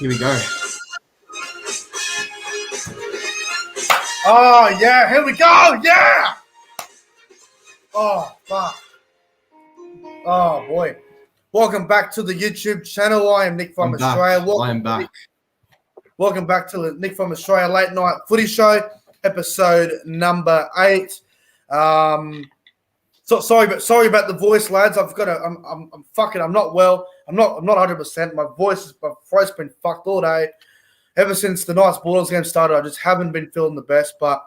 Here we go. Oh, yeah. Here we go. Yeah. Oh, fuck. Oh, boy. Welcome back to the YouTube channel. I am Nick from Australia. I am back. Welcome back to the Nick from Australia Late Night Footy Show, episode number 8. So sorry about the voice, lads. I'm not well. I'm not 100%. My throat's been fucked all day. Ever since the night's Bulldogs game started, I just haven't been feeling the best. But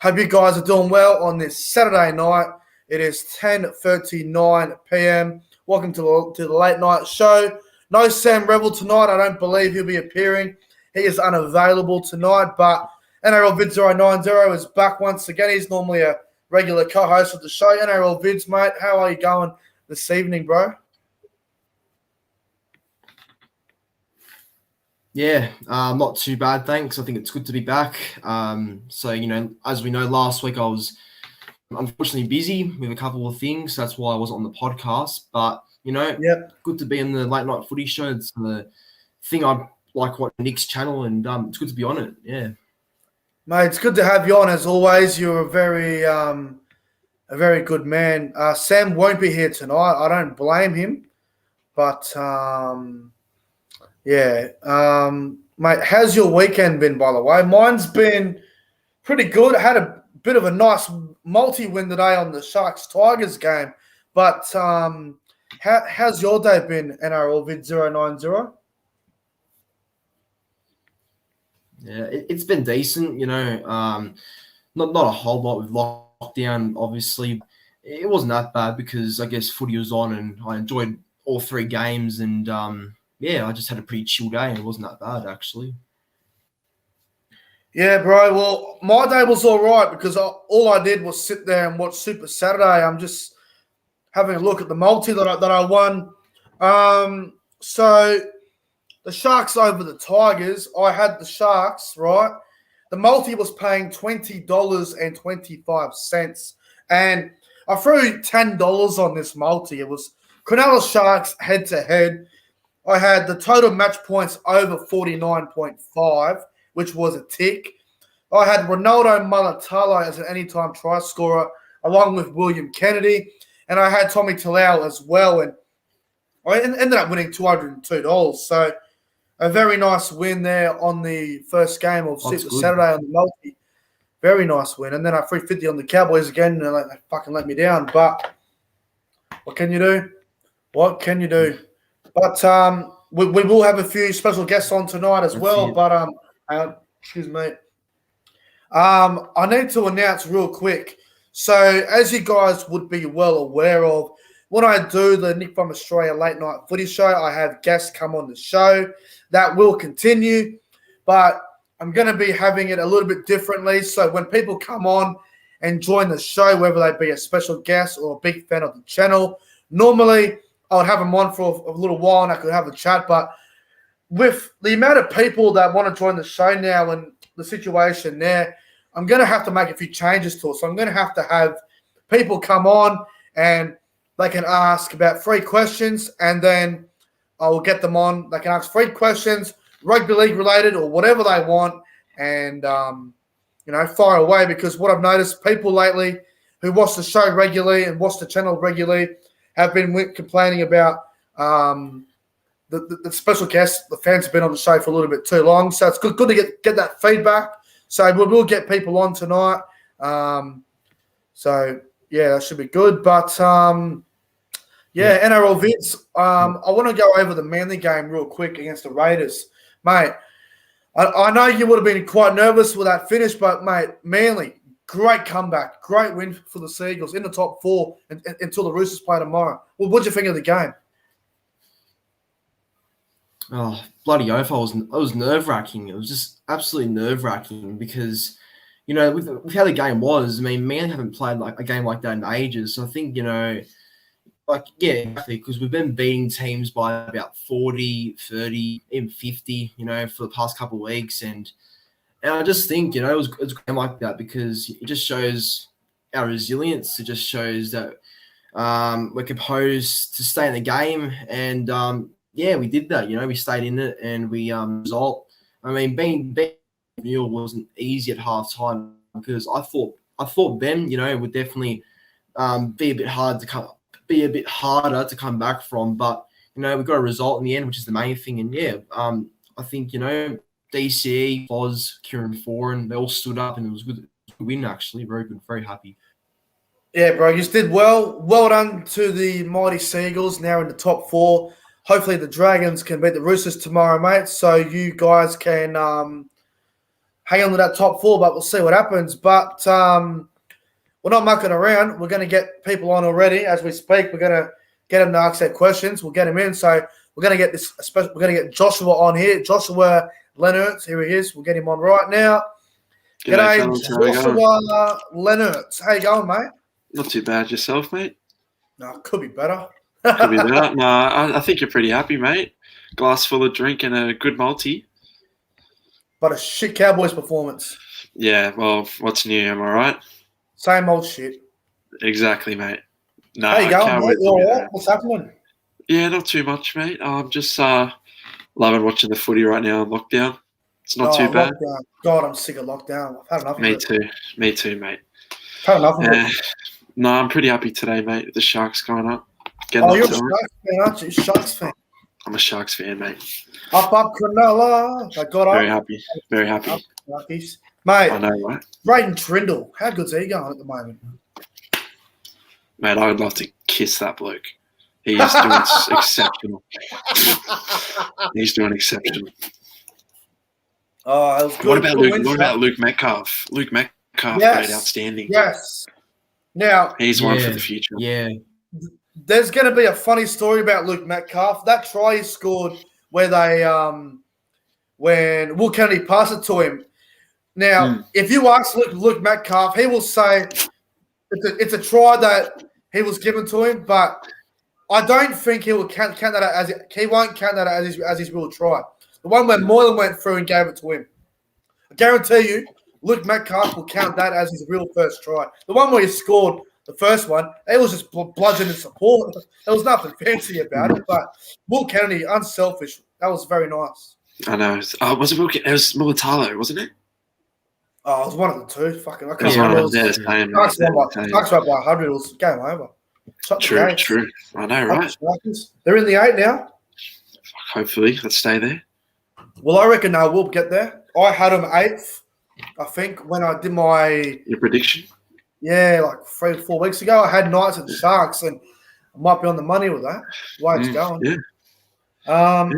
hope you guys are doing well on this Saturday night. It is 10:39 p.m. Welcome to the late night show. No Sam Revel tonight. I don't believe he'll be appearing. He is unavailable tonight. But NRL Vid 090 is back once again. He's normally a regular co-host of the show. NRL Vids, mate, how are you going this evening, bro? Yeah, not too bad, thanks. I think it's good to be back. So, as we know, last week I was unfortunately busy with a couple of things. So that's why I wasn't on the podcast. But, Good to be in the late night footy show. It's the thing I like watching Nick's channel, and it's good to be on it, yeah. Mate, it's good to have you on as always. You're a very good man. Sam won't be here tonight. I don't blame him. But, mate, how's your weekend been, by the way? Mine's been pretty good. I had a bit of a nice multi-win today on the Sharks-Tigers game. But how's your day been, NRL Vid 090? Yeah, it's been decent, not a whole lot with lockdown, obviously. It wasn't that bad because I guess footy was on and I enjoyed all 3 games and, I just had a pretty chill day and it wasn't that bad, actually. Yeah, bro. Well, my day was all right because all I did was sit there and watch Super Saturday. I'm just having a look at the multi that I won. So the Sharks over the Tigers, I had the Sharks, right? The multi was paying $20.25. And I threw $10 on this multi. It was Cronulla Sharks head-to-head. I had the total match points over 49.5, which was a tick. I had Ronaldo Mulatalo as an anytime try scorer, along with William Kennedy. And I had Tommy Talau as well. And I ended up winning $202. So a very nice win there on the first game of Super Saturday on the multi. Very nice win. And then I threw 50 on the Cowboys again, and they fucking let me down. But what can you do? What can you do? But we will have a few special guests on tonight as well. But excuse me. I need to announce real quick. So as you guys would be well aware of, when I do the Nick from Australia Late Night Footy Show, I have guests come on the show. That will continue, but I'm going to be having it a little bit differently. So when people come on and join the show, whether they be a special guest or a big fan of the channel, normally I would have them on for a little while and I could have a chat. But with the amount of people that want to join the show now and the situation there, I'm going to have to make a few changes to it. So I'm going to have people come on and they can ask about 3 questions, and then I will get them on. They can ask 3 questions, rugby league related or whatever they want, and, fire away. Because what I've noticed, people lately who watch the show regularly and watch the channel regularly have been complaining about the special guests. The fans have been on the show for a little bit too long. So it's good to get that feedback. So we will get people on tonight. That should be good. But, NRL Vids, I want to go over the Manly game real quick against the Raiders. Mate, I know you would have been quite nervous with that finish, but, mate, Manly, great comeback. Great win for the Seagulls in the top 4 until the Roosters play tomorrow. Well, what do you think of the game? Oh, bloody oath, it was nerve-wracking. It was just absolutely nerve-wracking because, with how the game was, I mean, Manly haven't played like a game like that in ages. So I think, exactly, because we've been beating teams by about 40, 30, even 50, for the past couple of weeks. And I just think, it was a game like that because it just shows our resilience. It just shows that we're composed to stay in the game and, yeah, we did that. We stayed in it and we result. I mean, being Eel wasn't easy at half time because I thought Ben, would definitely be a bit harder to come back from. But we got a result in the end, which is the main thing. And yeah, I think DCE, Foz, Kieran Foran, they all stood up and it was good win actually. Very good, very happy. Yeah, bro, you did well. Well done to the mighty Seagulls, now in the top 4. Hopefully the Dragons can beat the Roosters tomorrow, mate, so you guys can hang on to that top 4, but we'll see what happens. But we're not mucking around. We're going to get people on already as we speak. We're going to get them to ask their questions. We'll get them in. So we're going to get we're going to get Joshua on here. Joshua Leonard, here he is. We'll get him on right now. G'day, Joshua Leonard. How you going, mate? Not too bad. Yourself, mate? No, could be better. Could be better. No, I think you're pretty happy, mate. Glass full of drink and a good multi. But a shit Cowboys performance. Yeah, well, what's new? Am I right? Same old shit. Exactly, mate. No, how you going, mate? You all right? What's happening? Yeah, not too much, mate. I'm just loving watching the footy right now on lockdown. It's not too bad. Lockdown. God, I'm sick of lockdown. I've had enough of it. Me too, mate. I've had enough of it. No, I'm pretty happy today, mate, with the Sharks going up. You're a Sharks fan, aren't you? Sharks fan. I'm a Sharks fan, mate. Up, Cronulla. They got Very happy. Very happy. Mate, I know, right? Brayden Trindle. How good's he going at the moment? Mate, I would love to kiss that bloke. He's doing exceptional. He's doing exceptional. Oh, it was good. What about Luke Metcalf? Luke Metcalf played outstanding. Yes. Now he's one for the future. Yeah. There's going to be a funny story about Luke Metcalf. That try he scored where they when Will Kennedy passed it to him. Now, if you ask Luke Metcalf, he will say it's a try that he was given to him, but I don't think he will count that as he won't count that as his real try. The one where Moylan went through and gave it to him. I guarantee you, Luke Metcalf will count that as his real first try. The one where he scored the first one, it was just bludgeoning support. There was nothing fancy about it, but Will Kennedy, unselfish. That was very nice. I know. Was it Will Kennedy? It was Mulatalo, wasn't it? Oh, it was one of the two. Fucking, I can't remember. Sharks won by 100. It was game over. True. I know, right? They're in the 8 now. Hopefully, let's stay there. Well, I reckon they will get there. I had them 8th, I think, when I did your prediction. Yeah, like 3 or 4 weeks ago. I had Knights at the Sharks, and I might be on the money with that. The way it's going. Yeah.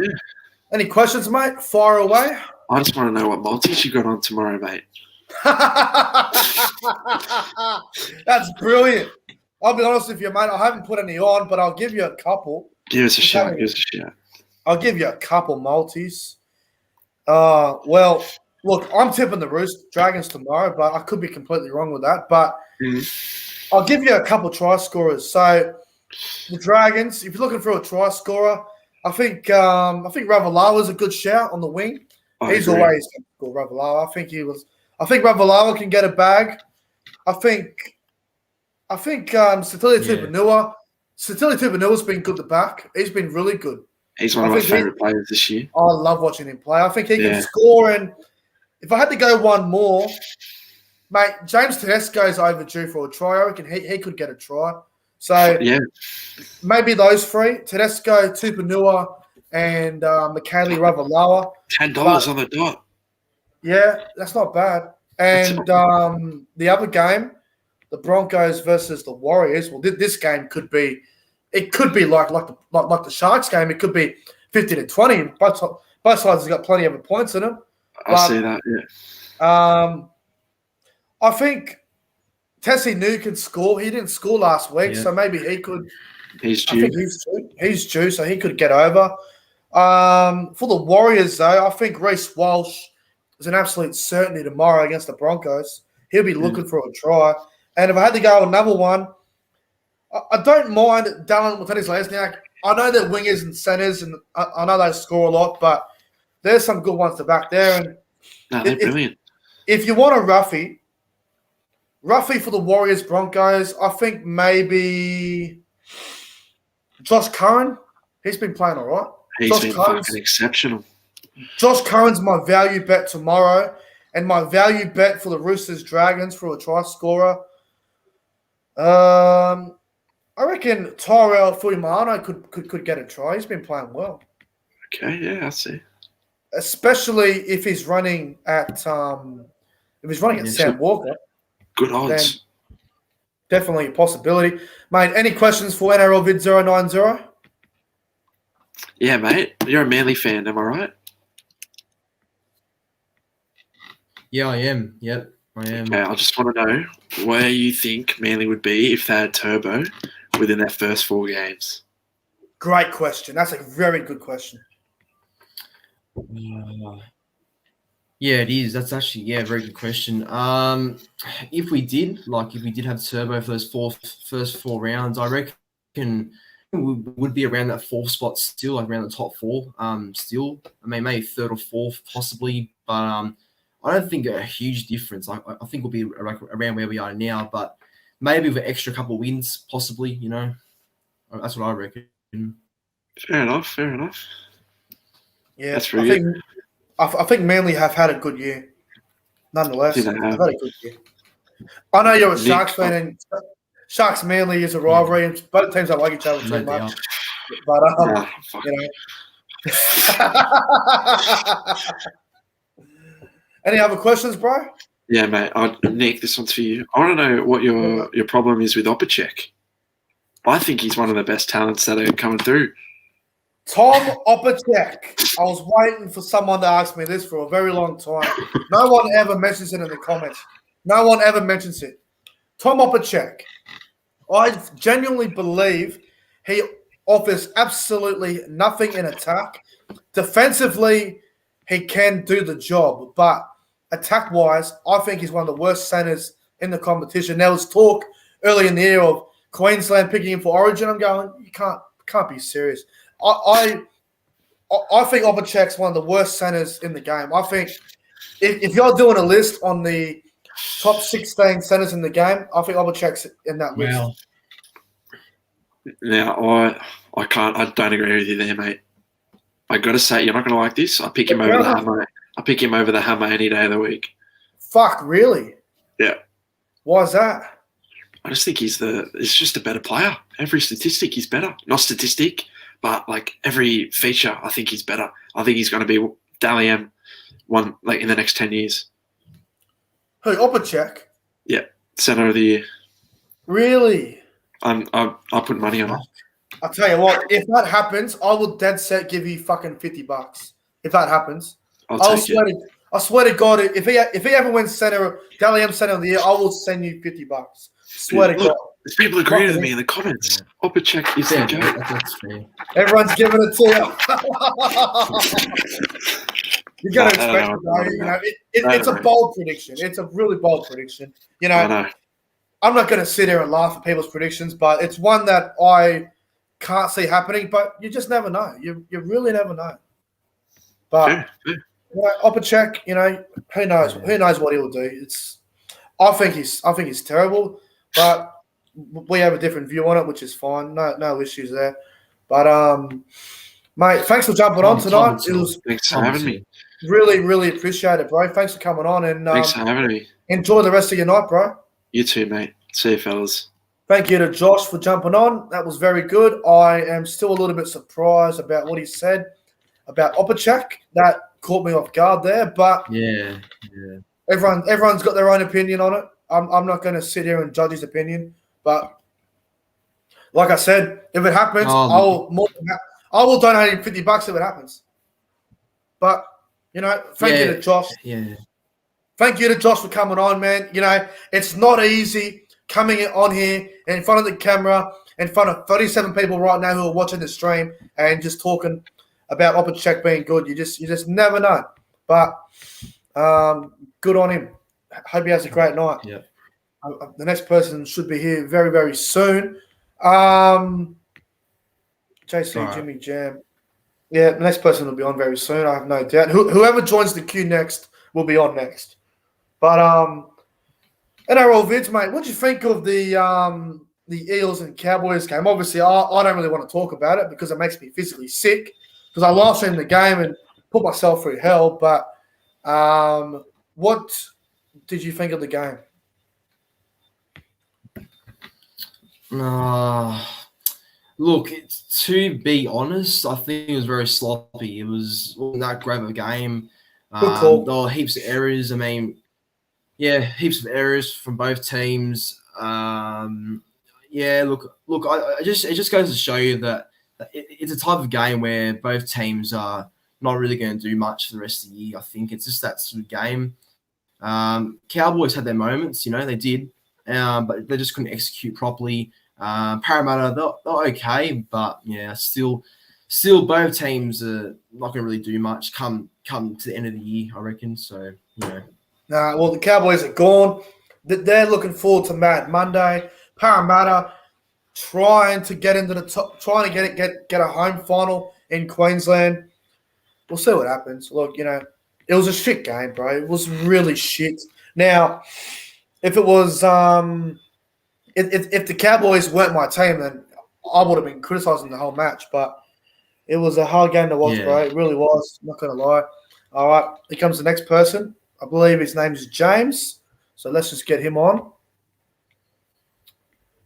Any questions, mate? Fire away. I just want to know what multis you got on tomorrow, mate. That's brilliant. I'll be honest with you, mate. I haven't put any on, but I'll give you a couple. Give us a shout. I'll give you a couple multis. Well, look, I'm tipping the Dragons tomorrow, but I could be completely wrong with that. But I'll give you a couple try scorers. So the Dragons, if you're looking for a try scorer, I think Ravalawa is a good shout on the wing. He's always good, Ravalawa. I think Ravalawa can get a bag. I think Satili Tupanua's been good to back. He's been really good. He's one of my favourite players this year. I love watching him play. I think he can score. And if I had to go one more, mate, James Tedesco's overdue for a try. I reckon he could get a try. So maybe those 3, Tedesco, Tupanua, and Michaeli Ravalawa. $10 on the dot. Yeah, that's not bad. And the other game, the Broncos versus the Warriors. Well, this game could be like the Sharks game. It could be 50-20. Both sides have got plenty of points in them. I see that. Yeah. I think Tessie New can score. He didn't score last week, so maybe he could. He's due. I think he's due, so he could get over. For the Warriors, though, I think Reece Walsh is an absolute certainty tomorrow against the Broncos. He'll be looking for a try. And if I had to go another one, I don't mind Dallin Watene-Zelezniak. I know they're wingers and centers, and I know they score a lot, but there's some good ones to back there. And they're brilliant. If you want a roughie for the Warriors Broncos, I think maybe Josh Curran. He's been playing all right. He's Josh been Curran's- fucking exceptional. Josh Curran's my value bet tomorrow, and my value bet for the Roosters Dragons for a try scorer. I reckon Tyrell Fuimano could get a try. He's been playing well, Okay, yeah, I see. especially if he's running at Sam Walker. Good odds. Definitely a possibility, mate. Any questions for NRL Vid 090? Yeah, mate. You're a Manly fan, am I right? Yeah, I am. Yep, I am. Okay, I just want to know where you think Manly would be if they had Turbo within their first 4 games. Great question. That's a very good question. Yeah, it is. That's actually a very good question. If we did have Turbo for those first 4 rounds, I reckon we would be around that 4th spot still, like around the top 4. Still, I mean, maybe 3rd or 4th possibly, but I don't think a huge difference. I think we'll be around where we are now, but maybe with an extra couple of wins, possibly. You know, that's what I reckon. Fair enough. Yeah, That's pretty good. I think Manly have had a good year. Nonetheless, I think they've they had have. a good year. I know you're a Nick- Sharks fan, and Sharks Manly is a rivalry, and both teams don't like each other No too much. doubt. But Nah, fuck. you know. Any other questions, bro? Yeah, mate. Nick, this one's for you. I want to know what your problem is with Opacek. I think he's one of the best talents that are coming through. Tom Opacek. I was waiting for someone to ask me this for a very long time. No one ever mentions it in the comments. No one ever mentions it. Tom Opacek. I genuinely believe he offers absolutely nothing in attack. Defensively, he can do the job, but attack-wise, I think he's one of the worst centers in the competition. There was talk early in the year of Queensland picking him for Origin. I'm going, you can't be serious. I think Opacek's one of the worst centers in the game. I think if you're doing a list on the top 16 centers in the game, I think Opacek's in that list. Wow. Now, I don't agree with you there, mate. I got to say, you're not going to like this. I pick him over the hammer. I pick him over the hammer any day of the week. Fuck, really? Yeah. Why is that? I just think he's just a better player. Every statistic, he's better. Not statistic, but like every feature, I think he's better. I think he's going to be Dally M one like in the next 10 years. Who, Opacek? Yeah, center of the year. Really? I'll put money on it. I'll tell you what, if that happens, I will dead set give you fucking $50. If that happens. I swear to God, if he ever wins center, Dally M center of the year, I will send you $50. Swear to God. There's people agreeing with me in the comments. Opacek is the goat. That's fair. Everyone's giving it to you. You got to expect it, though. You know, it's a bold prediction. It's a really bold prediction. You I know, know. I'm not going to sit here and laugh at people's predictions, but it's one that I can't see happening. But you just never know. You really never know. But Fair. you know, Opacek, you know, who knows? Who knows what he'll do? I think he's terrible, but we have a different view on it, which is fine. No issues there. But mate, thanks for jumping on tonight. It was Thanks for having me. really appreciate it, bro. Thanks for coming on, and Thanks for having me. enjoy the rest of your night, bro. You too, mate. See you, fellas. Thank you to Josh for jumping on. That was very good. I am still a little bit surprised about what he said about Opacek. That caught me off guard there, but Yeah. everyone's got their own opinion on it. I'm not going to sit here and judge his opinion, but like I said, if it happens, I will donate him $50 if it happens. But you know, thank you to Josh. Yeah. Thank you to Josh for coming on, man. You know, it's not easy coming on here in front of the camera, in front of 37 people right now who are watching the stream and just talking about Opacek being good. You just never know. But good on him. Hope he has a great night. Yeah. The next person should be here very, very soon. JC Right. Jimmy Jam. Yeah, the next person will be on very soon. I have no doubt. Whoever joins the queue next will be on next. But NRL Vids, mate, what do you think of the Eels and Cowboys game? Obviously, I don't really want to talk about it because it makes me physically sick. because I live streamed the game and put myself through hell. But what did you think of the game? Look, to be honest, I think it was very sloppy. It wasn't that great of a game. Good call. There were heaps of errors. I mean, yeah, heaps of errors from both teams. Yeah, look, it just goes to show you that it's a type of game where both teams are not really going to do much for the rest of the year. I think it's just that sort of game. Cowboys had their moments, they did, but they just couldn't execute properly. Parramatta, they're okay, but yeah, still both teams are not going to really do much come to the end of the year, I reckon. So, Well, the Cowboys are gone. They're looking forward to Mad Monday. Parramatta trying to get into the top, trying to get a home final in Queensland. We'll see what happens. Look, it was a shit game, bro. It was really shit. Now, if it was if the Cowboys weren't my team, then I would have been criticising the whole match. But it was a hard game to watch, bro. It really was. Not going to lie. All right, here comes the next person. I believe his name is James. So let's just get him on.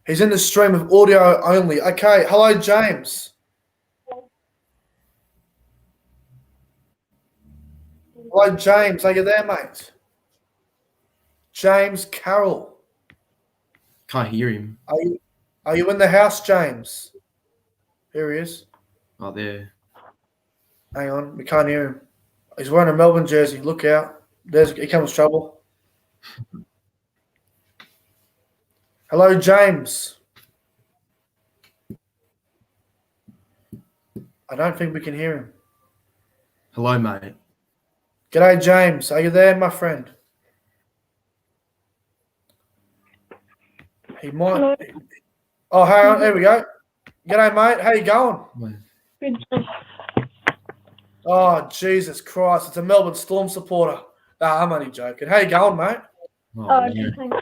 He's in the stream of audio only. Okay, hello, James. Hello, James. Are you there, mate? James Carroll. Can't hear him. Are you in the house, James? Here he is. Oh, there. Hang on, we can't hear him. He's wearing a Melbourne jersey. Look out. Here comes trouble. Hello, James. I don't think we can hear him. Hello, mate. G'day, James. Are you there, my friend? He might. Hello. Oh, hang on. There we go. G'day, mate. How you going? Good. Oh, Jesus Christ. It's a Melbourne Storm supporter. I'm only joking. How you going, mate? Oh, good, thanks.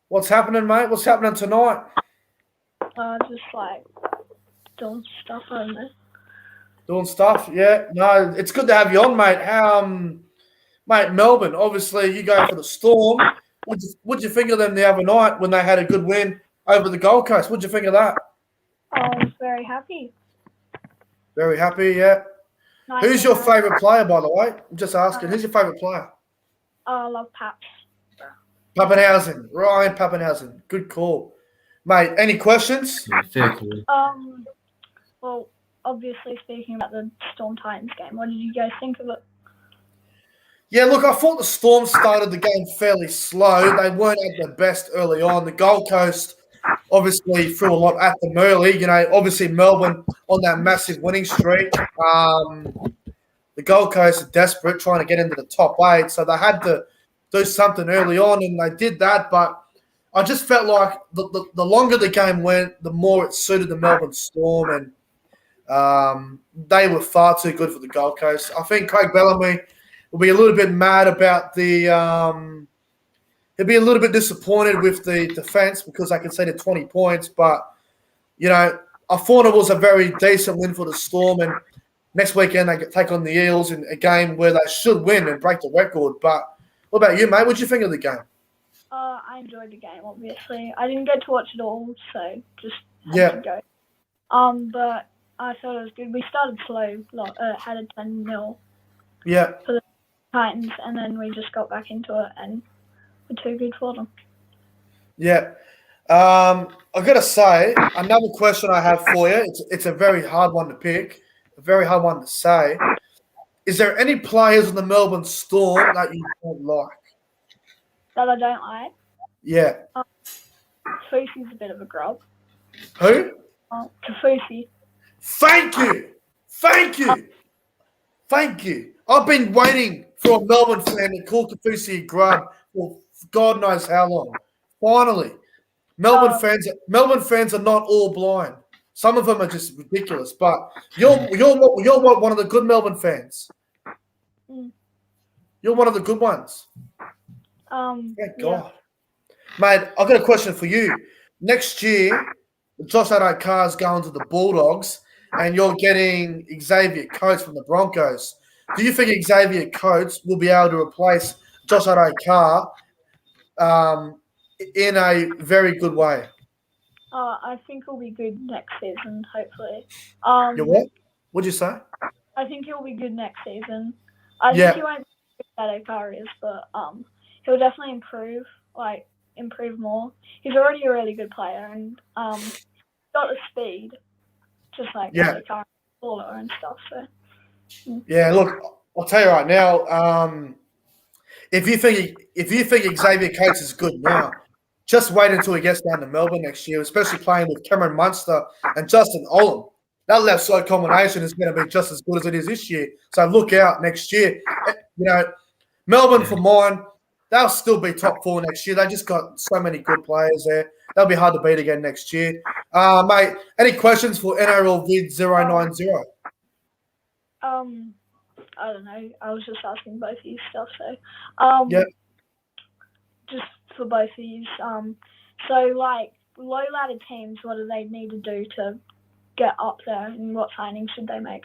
What's happening, mate? What's happening tonight? Just doing stuff on there. Doing stuff? Yeah. No, it's good to have you on, mate. Mate, Melbourne, obviously you go for the Storm. What'd you think of them the other night when they had a good win over the Gold Coast? What'd you think of that? I was very happy. Very happy, yeah. Nice. Who's your favourite player, by the way? I'm just asking. Who's your favourite player? I love Paps. Pappenhausen. Ryan Pappenhausen. Good call. Mate, any questions? Yeah, fair call. Well, obviously speaking about the Storm Titans game, what did you guys think of it? Yeah, look, I thought the Storm started the game fairly slow. They weren't at their best early on. The Gold Coast obviously threw a lot at them early. Obviously Melbourne on that massive winning streak. The Gold Coast are desperate, trying to get into the top 8, so they had to do something early on, and they did that. But I just felt like the longer the game went, the more it suited the Melbourne Storm, and they were far too good for the Gold Coast. I think Craig Bellamy will be a little bit mad about the he'll be a little bit disappointed with the defence because they conceded 20 points. But, I thought it was a very decent win for the Storm. And next weekend they take on the Eels in a game where they should win and break the record. But what about you, mate? What did you think of the game? I enjoyed the game, obviously. I didn't get to watch it all, so just Yeah. had to go. But I thought it was good. We started slow, had a 10-0 Yeah. for the Titans, and then we just got back into it, and we're too good for them. Yeah. I've got to say, another question I have for you, it's a very hard one to pick, a very hard one to say. Is there any players in the Melbourne Storm that you don't like? That I don't like. Yeah. Kafusi's a bit of a grub. Who? Kafusi. Thank you. Thank you. Thank you. I've been waiting for a Melbourne fan to call Kafusi a grub for God knows how long. Finally. Melbourne fans are not all blind. Some of them are just ridiculous, but you're one of the good Melbourne fans. Mm. You're one of the good ones. Thank God. Mate, I've got a question for you. Next year, Josh Addo-Carr's going to the Bulldogs. and you're getting Xavier Coates from the Broncos. Do you think Xavier Coates will be able to replace Josh Adokar in a very good way? I think he'll be good next season, hopefully. You what? What'd you say? I think he'll be good next season. I Yeah. think he won't be as good as Adokar is, but he'll definitely improve more. He's already a really good player and got the speed, just like Adokar, baller and stuff. So yeah, look, I'll tell you right now. If you think Xavier Coates is good now, just wait until he gets down to Melbourne next year, especially playing with Cameron Munster and Justin Olam. That left side combination is going to be just as good as it is this year. So look out next year. You know, Melbourne for mine, they'll still be top 4 next year. They just got so many good players there. They'll be hard to beat again next year. Mate, any questions for NRL Vid 090? I don't know. I was just asking both of you stuff. So, just for both of you. So like low ladder teams, what do they need to do to get up there, and what signings should they make?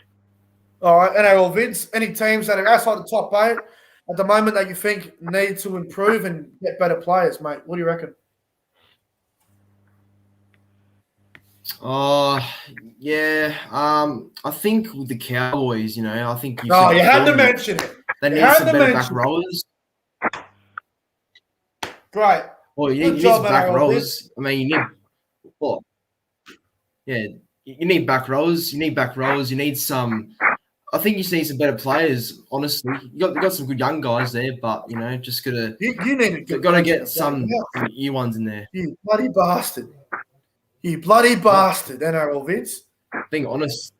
All right, NRL Vids, any teams that are outside the top 8 at the moment that you think need to improve and get better players, mate? What do you reckon? Yeah. I think with the Cowboys, you know, I think you had to mention it. They need some better back rowers. Great. Well, you need some back rowers. I mean, you need what? Yeah, you need back rowers. You need some. I think you just need some better players. Honestly, you got some good young guys there, but you know, just gotta get some new ones in there. You bloody bastard! You bloody bastard, NRL Vince. Being honest.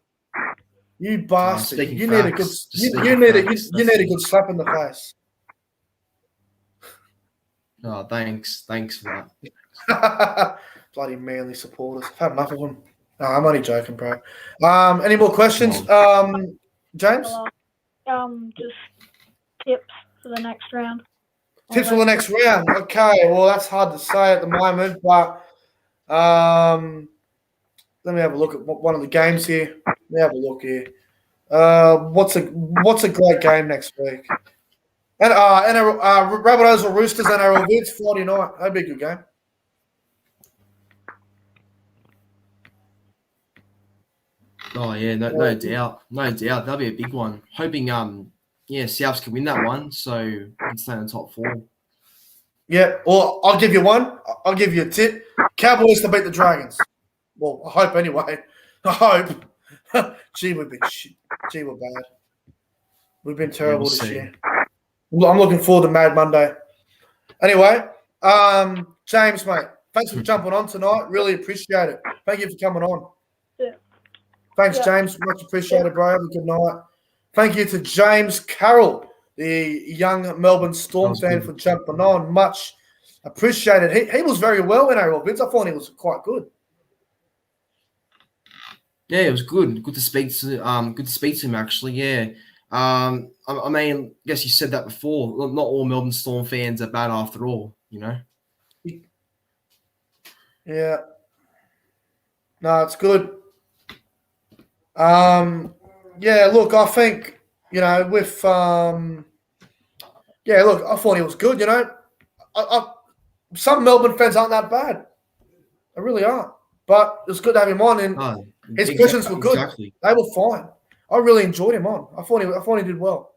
You bastard! You need a good slap in the face. Oh, thanks for that. Bloody Manly supporters. I've had enough of them. No, I'm only joking, bro. Any more questions, James? Just tips for the next round. Tips for the next round. Okay, well that's hard to say at the moment, but let me have a look at one of the games here. Let me have a look here. What's a great game next week? And Rabbitohs or Roosters NRL Vids Friday night. That'd be a good game. Oh yeah, no doubt. That'll be a big one. Hoping Souths can win that one, so we can stay in the top 4. Yeah, well, I'll give you one. I'll give you a tip. Cowboys to beat the Dragons. Well, I hope anyway. I hope. Gee, we're bad. We've been terrible this year. I'm looking forward to Mad Monday. Anyway, James, mate, thanks for jumping on tonight. Really appreciate it. Thank you for coming on. Yeah. Thanks, James. Much appreciated, bro. Have a good night. Thank you to James Carroll, the young Melbourne Storm fan, for jumping on. Much appreciated. He was very well in NRL Vids. I thought he was quite good. Yeah, it was good. Good to speak to him, actually. Yeah. I mean, I guess you said that before. Not all Melbourne Storm fans are bad after all, you know? Yeah. No, it's good. Yeah, look, I think, you know, with yeah, look, I thought he was good, you know. Some Melbourne fans aren't that bad. They really aren't. But it was good to have him on, and his questions were good. Exactly. They were fine. I really enjoyed him on. I thought he did well.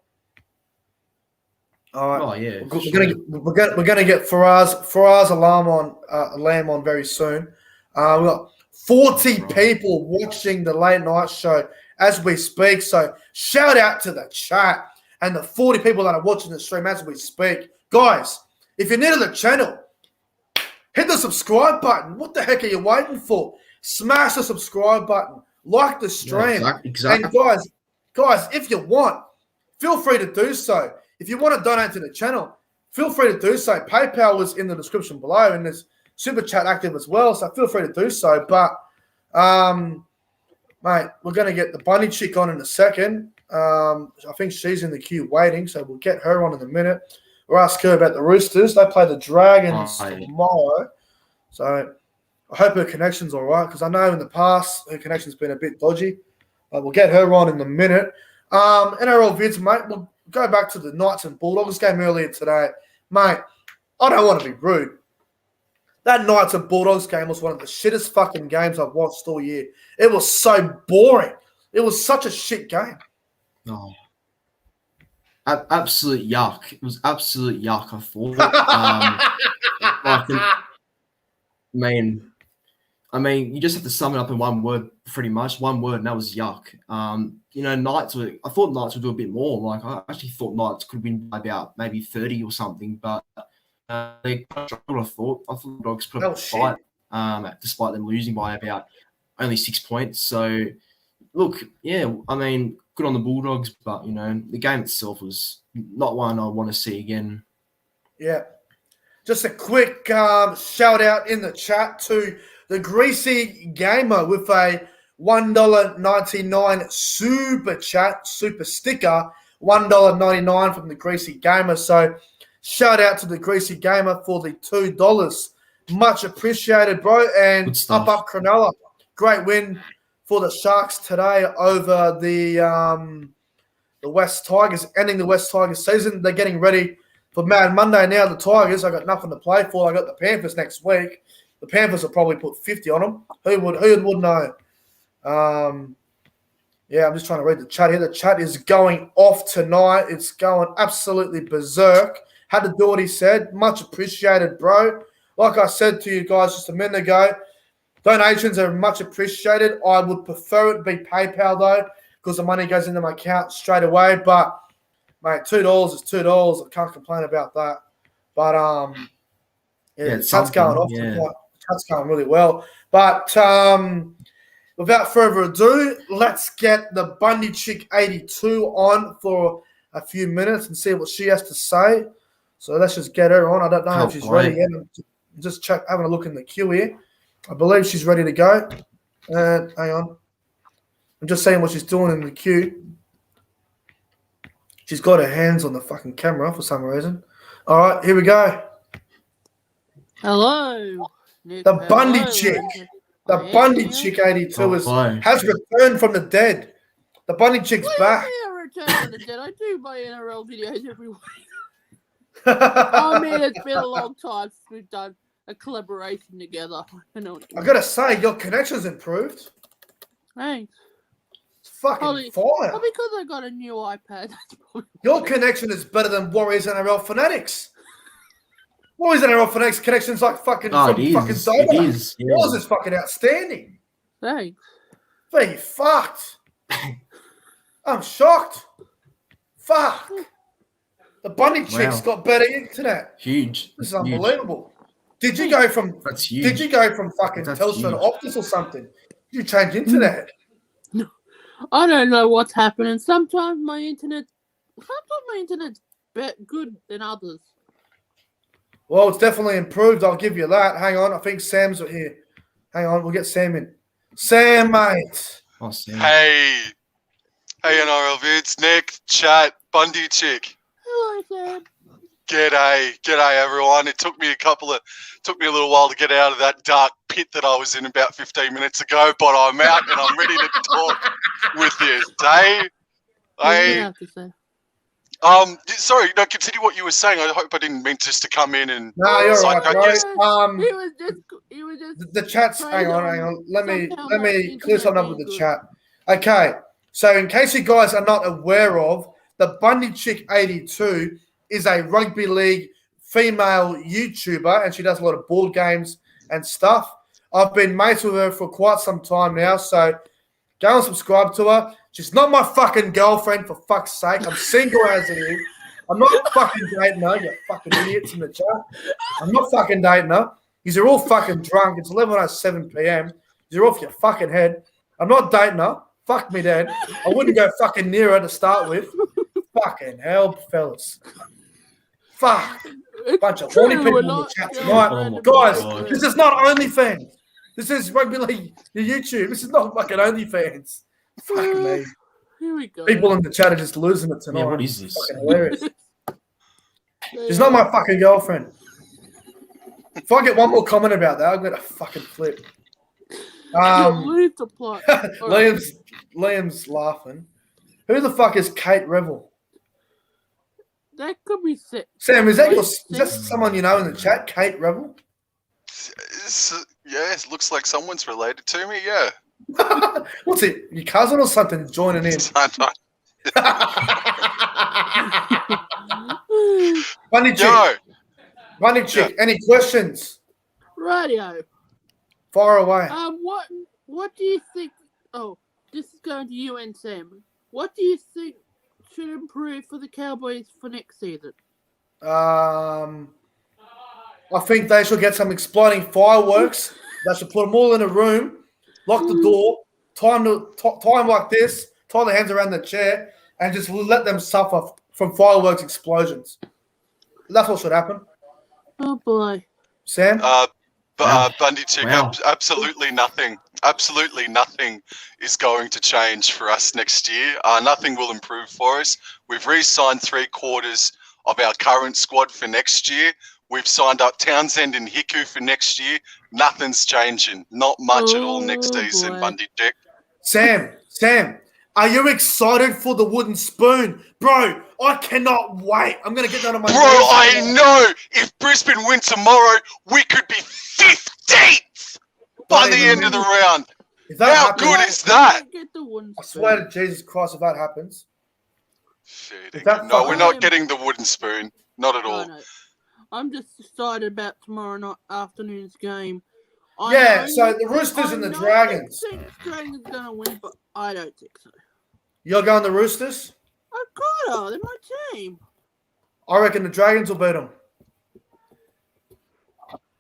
All right. Oh yeah. We're gonna get Faraz Alam on very soon. We've got 40 people watching the late night show as we speak. So shout out to the chat and the 40 people that are watching the stream as we speak. Guys, if you're new to the channel, hit the subscribe button. What the heck are you waiting for? Smash the subscribe button. Like the stream. Yeah, exactly. And guys, if you want, feel free to do so. If you want to donate to the channel, feel free to do so. PayPal is in the description below, and there's Super Chat active as well, so feel free to do so. But, mate, we're going to get the Bundy Chick on in a second. I think she's in the queue waiting, so we'll get her on in a minute. We'll ask her about the Roosters. They play the Dragons tomorrow. So I hope her connection's all right, because I know in the past her connection's been a bit dodgy. We'll get her on in a minute. NRL vids, mate. We'll go back to the Knights and Bulldogs game earlier today. Mate, I don't want to be rude. That Knights and Bulldogs game was one of the shittest fucking games I've watched all year. It was so boring. It was such a shit game. Oh, absolute yuck. It was absolute yuck, I thought. I mean, you just have to sum it up in one word, pretty much. One word, and that was yuck. I thought Knights would do a bit more. Like, I actually thought Knights could win by about maybe 30 or something, but they struggled, I thought. I thought the Dogs put up a fight, despite them losing by about only 6 points. So, look, yeah, I mean, good on the Bulldogs, but, the game itself was not one I want to see again. Yeah. Just a quick shout out in the chat to the Greasy Gamer with a $1.99 super chat, super sticker, $1.99 from the Greasy Gamer. So shout out to the Greasy Gamer for the $2. Much appreciated, bro. And up Cronulla. Great win for the Sharks today over the West Tigers, ending the West Tigers season. They're getting ready for Mad Monday now. The Tigers, I got nothing to play for. I got the Panthers next week. The Panthers will probably put 50 on them. Who would know? I'm just trying to read the chat here. The chat is going off tonight. It's going absolutely berserk. Had to do what he said. Much appreciated, bro. Like I said to you guys just a minute ago, donations are much appreciated. I would prefer it be PayPal, though, because the money goes into my account straight away. But, mate, $2 is $2. I can't complain about that. But, the chat's going off tonight. The chat's going really well. But without further ado, let's get the Bundy Chick 82 on for a few minutes and see what she has to say. So let's just get her on. I don't know if she's ready yet. I'm just having a look in the queue here. I believe she's ready to go. Hang on. I'm just seeing what she's doing in the queue. She's got her hands on the fucking camera for some reason. All right, here we go. Hello. Nick, the Bundy Chick. The Bundy Chick 82 has returned from the dead. The Bundy Chick's back. I return from the dead. I do my NRL videos every week. I mean, it's been a long time since we've done a collaboration together. I gotta say, your connection's improved. Thanks. It's fucking fire. Well, because I got a new iPad. Your connection is better than Warriors NRL Fanatics. Warriors NRL Fanatics connection's like fucking Dota. It is. Yeah. Yours is fucking outstanding. Thanks. But you fucked. I'm shocked. Fuck. The Bundy Chick's got better internet. Huge. This is unbelievable. Did you go from fucking Telstra to Optus or something? Did you change internet? No. I don't know what's happening. Sometimes my internet's good than others. Well, it's definitely improved. I'll give you that. Hang on. I think Sam's here. Hang on. We'll get Sam in. Sam, mate. Oh, Sam. Hey, NRL vids. Nick, chat, Bundy Chick. Hello, Sam. G'day, everyone. It took me a little while to get out of that dark pit that I was in about 15 minutes ago, but I'm out and I'm ready to talk with you. Sorry, no, continue what you were saying. I hope I didn't mean just to come in and. No, you're right, bro. He was just. The chat's. Hang on. Let me clear something up with the chat. Okay, so in case you guys are not aware of, the Bundy Chick 82 is a rugby league female YouTuber, and she does a lot of board games and stuff. I've been mates with her for quite some time now, so go and subscribe to her. She's not my fucking girlfriend, for fuck's sake. I'm single as it is. I'm not fucking dating her, you fucking idiots in the chat. I'm not fucking dating her. You're all fucking drunk. It's 11:07 p.m. You're off your fucking head. I'm not dating her. Fuck me, Dad. I wouldn't go fucking near her to start with. Fucking hell, fellas. Fuck. Bunch of horny people in the chat tonight. Guys, this is not OnlyFans. This is rugby league, the YouTube. This is not fucking OnlyFans. Fuck me. Here we go. People in the chat are just losing it tonight. Yeah, what is this? Fucking hilarious. She's not my fucking girlfriend. If I get one more comment about that, I'm going to fucking flip. Leave the plot. All right. Liam's laughing. Who the fuck is Kate Revel? That could be sick. Sam, is that someone you know in the chat? Kate Revel? Yeah, it looks like someone's related to me. Yeah. What's it? Your cousin or something joining in? Bundy Chick. No. Bundy Chick. Any questions? Radio. Fire away. What do you think? Oh, this is going to you and Sam. What do you think should improve for the Cowboys for next season? I think they should get some exploding fireworks. They should put them all in a room, lock the door, time like this, tie their hands around the chair, and just let them suffer from fireworks explosions. That's what should happen. Oh boy, Sam. Bundy Chick, absolutely nothing. Absolutely nothing is going to change for us next year. Nothing will improve for us. We've re-signed 3/4 of our current squad for next year. We've signed up Townsend and Hiku for next year. Nothing's changing. Not much at all next season, boy. Bundy Chick. Sam, are you excited for the wooden spoon? Bro, I cannot wait. I'm going to get that on my Bro, I know. If Brisbane win tomorrow, we could be 15th by the end of the round. If that How happens, good is that? I swear to Jesus Christ, if that happens. No, we're not getting the wooden spoon. Not at all. No. I'm just excited about tomorrow night afternoon's game. So the Roosters and the Dragons. I think the Dragons are going to win, but I don't think so. You're going the Roosters? Of course, they're my team. I reckon the Dragons will beat them.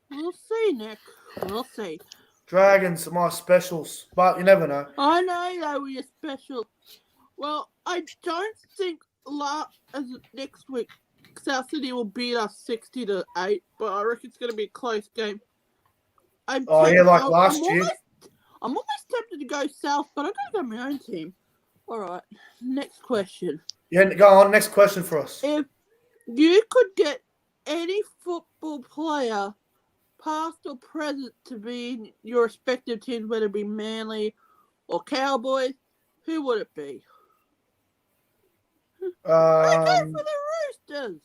We'll see, Nick. We'll see. Dragons are my specials, but you never know. I know they were your special. Well, I don't think next week South City will beat us 60-8, but I reckon it's going to be a close game. Like last year. I'm almost tempted to go South, but I'm going to go my own team. All right, next question. Yeah, go on. Next question for us. If you could get any football player, past or present, to be in your respective teams, whether it be Manly or Cowboys, who would it be? I go for the Roosters.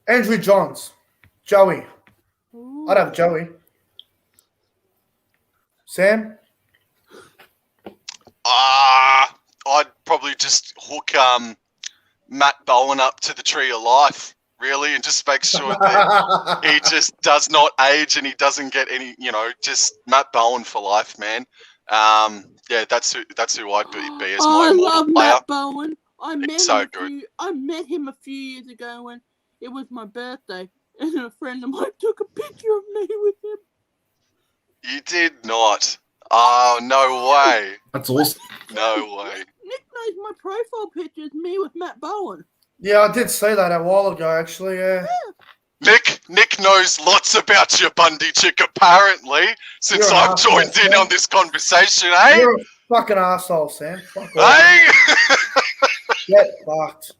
Andrew Johns. Joey. Ooh. I'd have Joey. Sam? I'd probably just hook Matt Bowen up to the tree of life, really, and just make sure that he just does not age and he doesn't get any, just Matt Bowen for life, man. That's who I'd be as my I immortal love player. Matt Bowen. I met him a few years ago when it was my birthday, and a friend of mine took a picture of me with him. You did not. Oh, no way. That's awesome. No way. Nick knows my profile picture is me with Matt Bowen. Yeah, I did say that a while ago, actually, yeah. Nick knows lots about your Bundy Chick, apparently, since I've joined in on this conversation, eh? You're a fucking arsehole, Sam. Fuck off. Hey? Get fucked.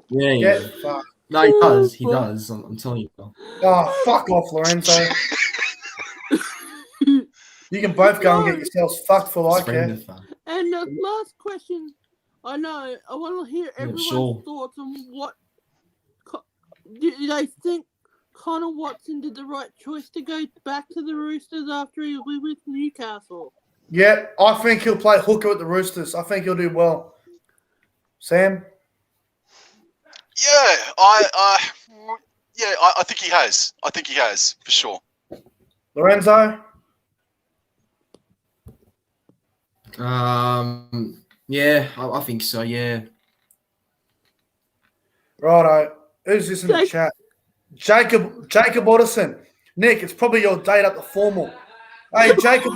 Yeah, Get fucked. No, he does. He does. I'm telling you. Oh, fuck off, Lorenzo. You can both go and get yourselves fucked for life, yeah. And the last question, I know, I want to hear everyone's thoughts on what do they think Connor Watson did the right choice to go back to the Roosters after he was with Newcastle? Yeah, I think he'll play hooker at the Roosters. I think he'll do well. Sam? Yeah, I think he has. I think he has, for sure. Lorenzo? Yeah, I think so, yeah. Righto. Who's this in the chat? Jacob Otterson. Nick, it's probably your date at the formal. Hey, Jacob,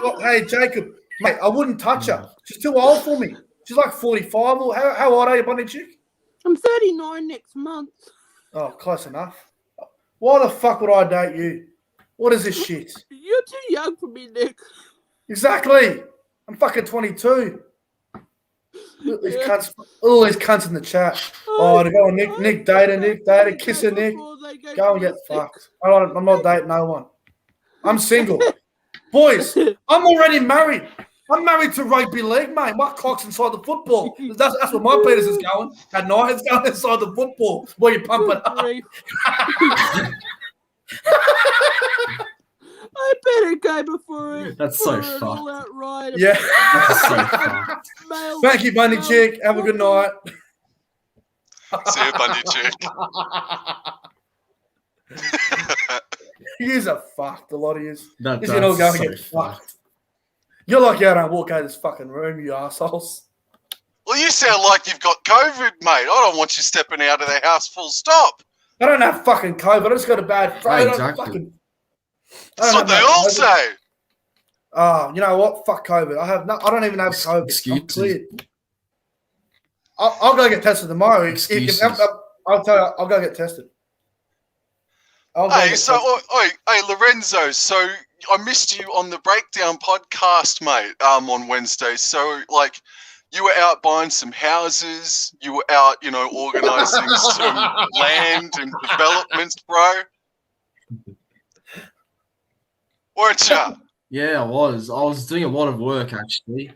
mate, I wouldn't touch her. She's too old for me. She's like 45. How old are you, Bundy Chick? I'm 39 next month. Oh, close enough. Why the fuck would I date you? What is this shit? You're too young for me, Nick. Exactly. I'm fucking 22. Look, these cunts, all these cunts in the chat. Oh, to go on Nick, Nick, data, kiss her, Nick. Go and get fucked. I'm not dating no one. I'm single. Boys, I'm already married. I'm married to rugby league, mate. My cock's inside the football. That's where my penis is going. At night, it's going inside the football. Where you pump it up. I better go before it. That's so fucked. All-out ride. Yeah. That's so fucked. Thank you, Bundy Chick. Have a good night. See you, Bundy Chick. Yous are fucked, a lot of yous. That's You're all going so to get fucked. You're lucky I don't walk out of this fucking room, you assholes. Well, you sound like you've got COVID, mate. I don't want you stepping out of the house full stop. I don't have fucking COVID. I just got a bad throat. Exactly. That's what they all say. Oh, you know what? Fuck COVID. I don't even have COVID. Excuses. I'm cleared. I'll go get tested tomorrow. I'll tell you, I'll go get tested. Hey, Lorenzo. So I missed you on the Breakdown podcast, mate. On Wednesday. So like, you were out buying some houses. You were out, organising some land and developments, bro. Weren't you? Yeah, I was. I was doing a lot of work actually.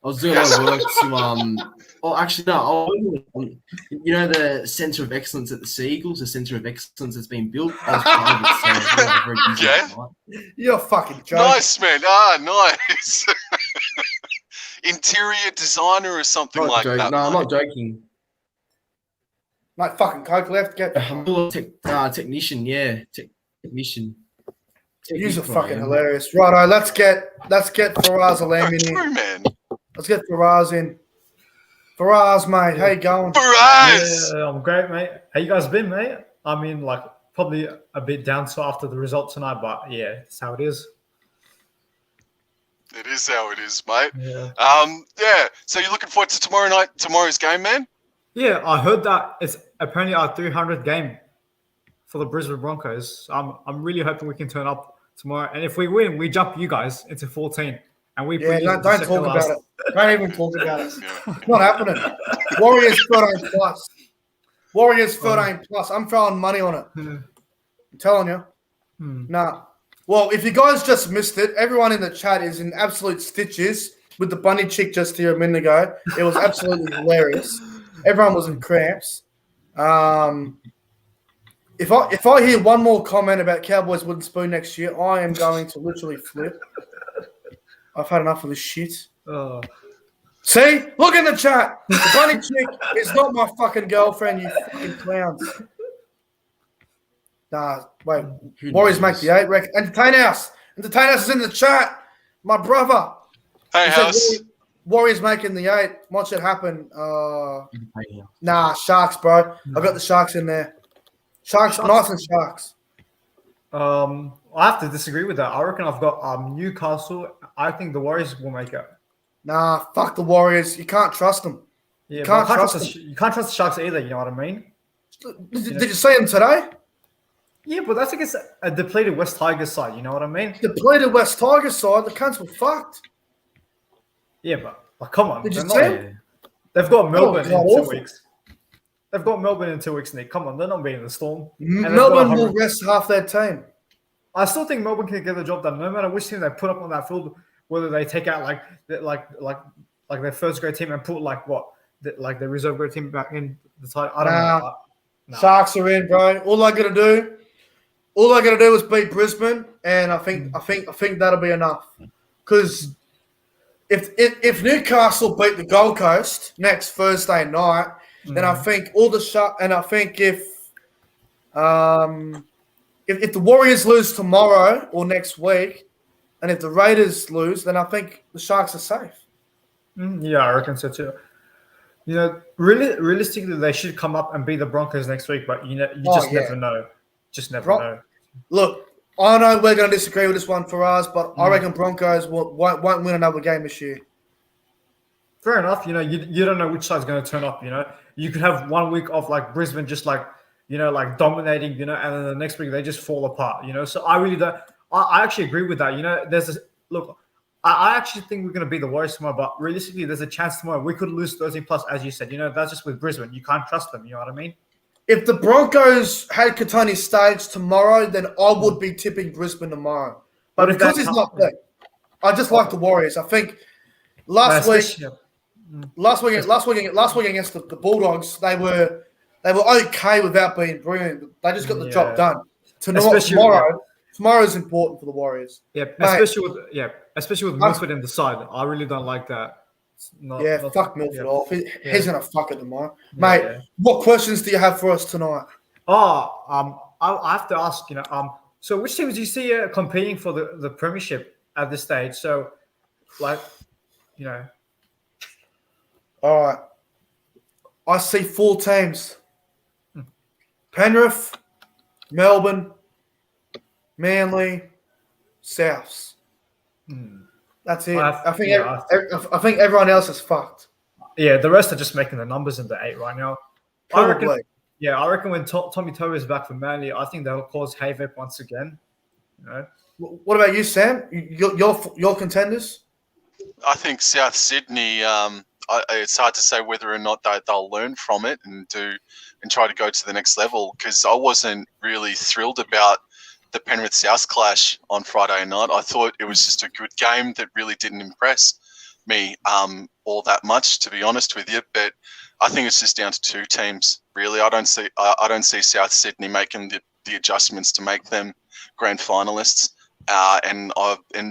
I was doing a lot of work to Oh, actually no. The Centre of Excellence at the Seagulls, the Centre of Excellence that's been built. I was part of it, so I was very busy that night. You're fucking joking. Nice, man. Nice. Interior designer or something like that. No, I'm not joking. Like fucking coke left. Get. I'm a technician. Yeah, technician. You're fucking hilarious. Righto, let's get Faraz Alam in True, here. man. Let's get Faraz in. Faraz, mate, how you going? Faraz! Yeah, I'm great, mate. How you guys been, mate? I mean, like, probably a bit down so after the result tonight, but yeah, that's how it is. It is how it is, mate. Yeah. So you're looking forward to tomorrow's game, man? Yeah, I heard that it's apparently our 300th game for the Brisbane Broncos. I'm really hoping we can turn up tomorrow, and if we win, we jump you guys into 14, and we don't talk about it. Don't even talk about it. It's not happening. Warriors 13 plus. Warriors 13 plus. I'm throwing money on it. I'm telling you. Nah. Well, if you guys just missed it, everyone in the chat is in absolute stitches with the Bundy Chick just here a minute ago. It was absolutely hilarious. Everyone was in cramps. If I hear one more comment about Cowboys wooden spoon next year, I am going to literally flip. I've had enough of this shit. See? Look in the chat. The Bundy Chick is not my fucking girlfriend, you fucking clowns. Nah, wait. Warriors make the 8 record. Entertain House is in the chat. My brother. Hey, House. Warriors making the 8. Watch it happen. Nah, Sharks, bro. I got the Sharks in there. Sharks, nice and Sharks. I have to disagree with that. I reckon I've got Newcastle. I think the Warriors will make it. Nah, fuck the Warriors. You can't trust them. Yeah, you can't trust the Sharks either. You know what I mean? Did you see them today? Yeah, but that's against a depleted West Tigers side. You know what I mean? Depleted West Tigers side. The cunts were fucked. Yeah, but come on. Did you see them? They've got Melbourne in 2 weeks. They've got Melbourne in 2 weeks, Nick. Come on, they're not beating the Storm. Melbourne will rest half their team. I still think Melbourne can get the job done, no matter which team they put up on that field. Whether they take out like their first grade team and put their reserve grade team back in the side. I don't know. Nah. Sharks are in, bro. All I gotta do is beat Brisbane, and I think that'll be enough. Because if Newcastle beat the Gold Coast next Thursday night, then I think if the Warriors lose tomorrow or next week, and if the Raiders lose, then I think the Sharks are safe. Yeah, I reckon so too. You know, realistically, they should come up and beat the Broncos next week, but you never know. Just never know. Look, I know we're going to disagree with this one for us, but I reckon Broncos won't win another game this year. Fair enough. You know, you don't know which side's going to turn up. You know, you could have 1 week of like Brisbane just like dominating. You know, and then the next week they just fall apart. You know, so I really don't. I actually agree with that. You know, I actually think we're going to beat the Warriors tomorrow, but realistically, there's a chance tomorrow we could lose 13 plus, as you said. You know, that's just with Brisbane. You can't trust them. You know what I mean? If the Broncos had Katoni stage tomorrow, then I would be tipping Brisbane tomorrow. But because he's not there, I just like the Warriors. I think last week against the Bulldogs, they were okay without being brilliant. They just got the job done. Tomorrow is important for the Warriors. Yeah, especially with Milford in the side. I really don't like that. Fuck Milford off. He's gonna fuck it tomorrow, mate. Yeah. What questions do you have for us tonight? I have to ask. So which teams do you see competing for the premiership at this stage? So, All right. I see 4 teams: Penrith, Melbourne, Manly, Souths. That's it. I think everyone else is fucked. Yeah, the rest are just making the numbers in the 8 right now. Probably. I reckon when Tommy Toe is back for Manly, I think they'll cause havoc once again. What about you, Sam? Your contenders? I think South Sydney. It's hard to say whether or not they'll learn from it and try to go to the next level, because I wasn't really thrilled about the Penrith South clash on Friday night. I thought it was just a good game that really didn't impress me all that much, to be honest with you. But I think it's just down to 2 teams, really. I don't see South Sydney making the adjustments to make them grand finalists, and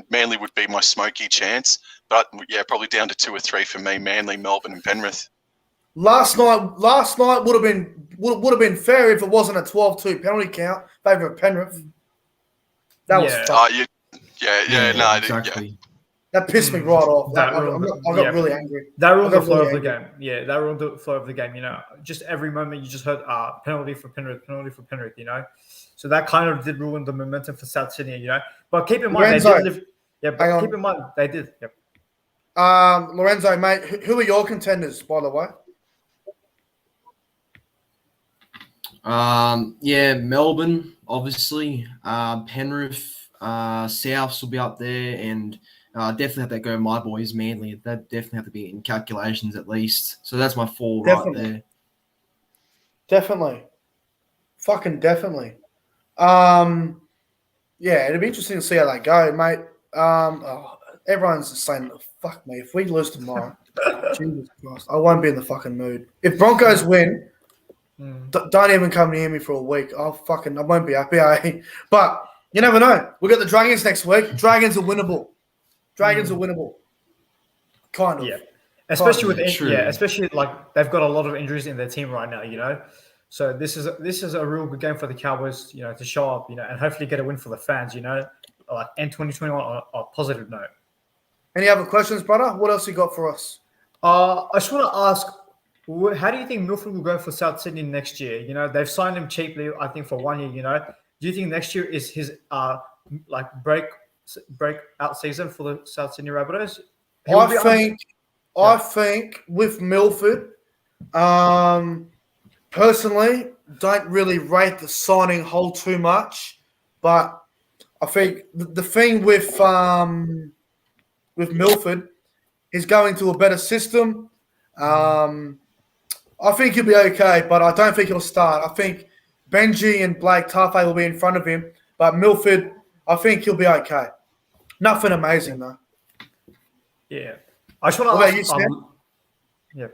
Manly would be my smoky chance. But yeah, probably down to 2 or 3 for me: Manly, Melbourne, and Penrith. Last night would have been fair if it wasn't a 12-2 penalty count favour of Penrith. That was exactly. That pissed me right off. I got really angry. That ruined the flow of the game. Yeah, that ruined the flow of the game. Just every moment you just heard penalty for Penrith. So that kind of did ruin the momentum for South Sydney. But keep in mind they did live. Yeah, but keep in mind they did. Yep. Lorenzo, mate, who are your contenders, by the way? Melbourne, obviously. Penrith, Souths will be up there, and definitely have to go my boys, Manly. They definitely have to be in calculations at least. So that's my 4 right there. Definitely. Fucking definitely. It'd be interesting to see how they go, mate. Everyone's just saying, fuck me, if we lose tomorrow, Jesus Christ, I won't be in the fucking mood. If Broncos win, don't even come near me for a week. I won't be happy. But you never know. We got the Dragons next week. Dragons are winnable. Kind of. Yeah. Especially like they've got a lot of injuries in their team right now, So this is a real good game for the Cowboys, to show up, and hopefully get a win for the fans, end 2021 on a positive note. Any other questions, brother? What else you got for us? I just want to ask, how do you think Milford will go for South Sydney next year? They've signed him cheaply, I think, for 1 year. Do you think next year is his breakout season for the South Sydney Rabbitohs? I think with Milford, personally, don't really rate the signing whole too much, but I think the thing with Milford, he's going to a better system. I think he'll be okay, but I don't think he'll start. I think Benji and Blake Tafe will be in front of him, but Milford, I think he'll be okay. Nothing amazing though. Yeah, I just want to ask. Yeah.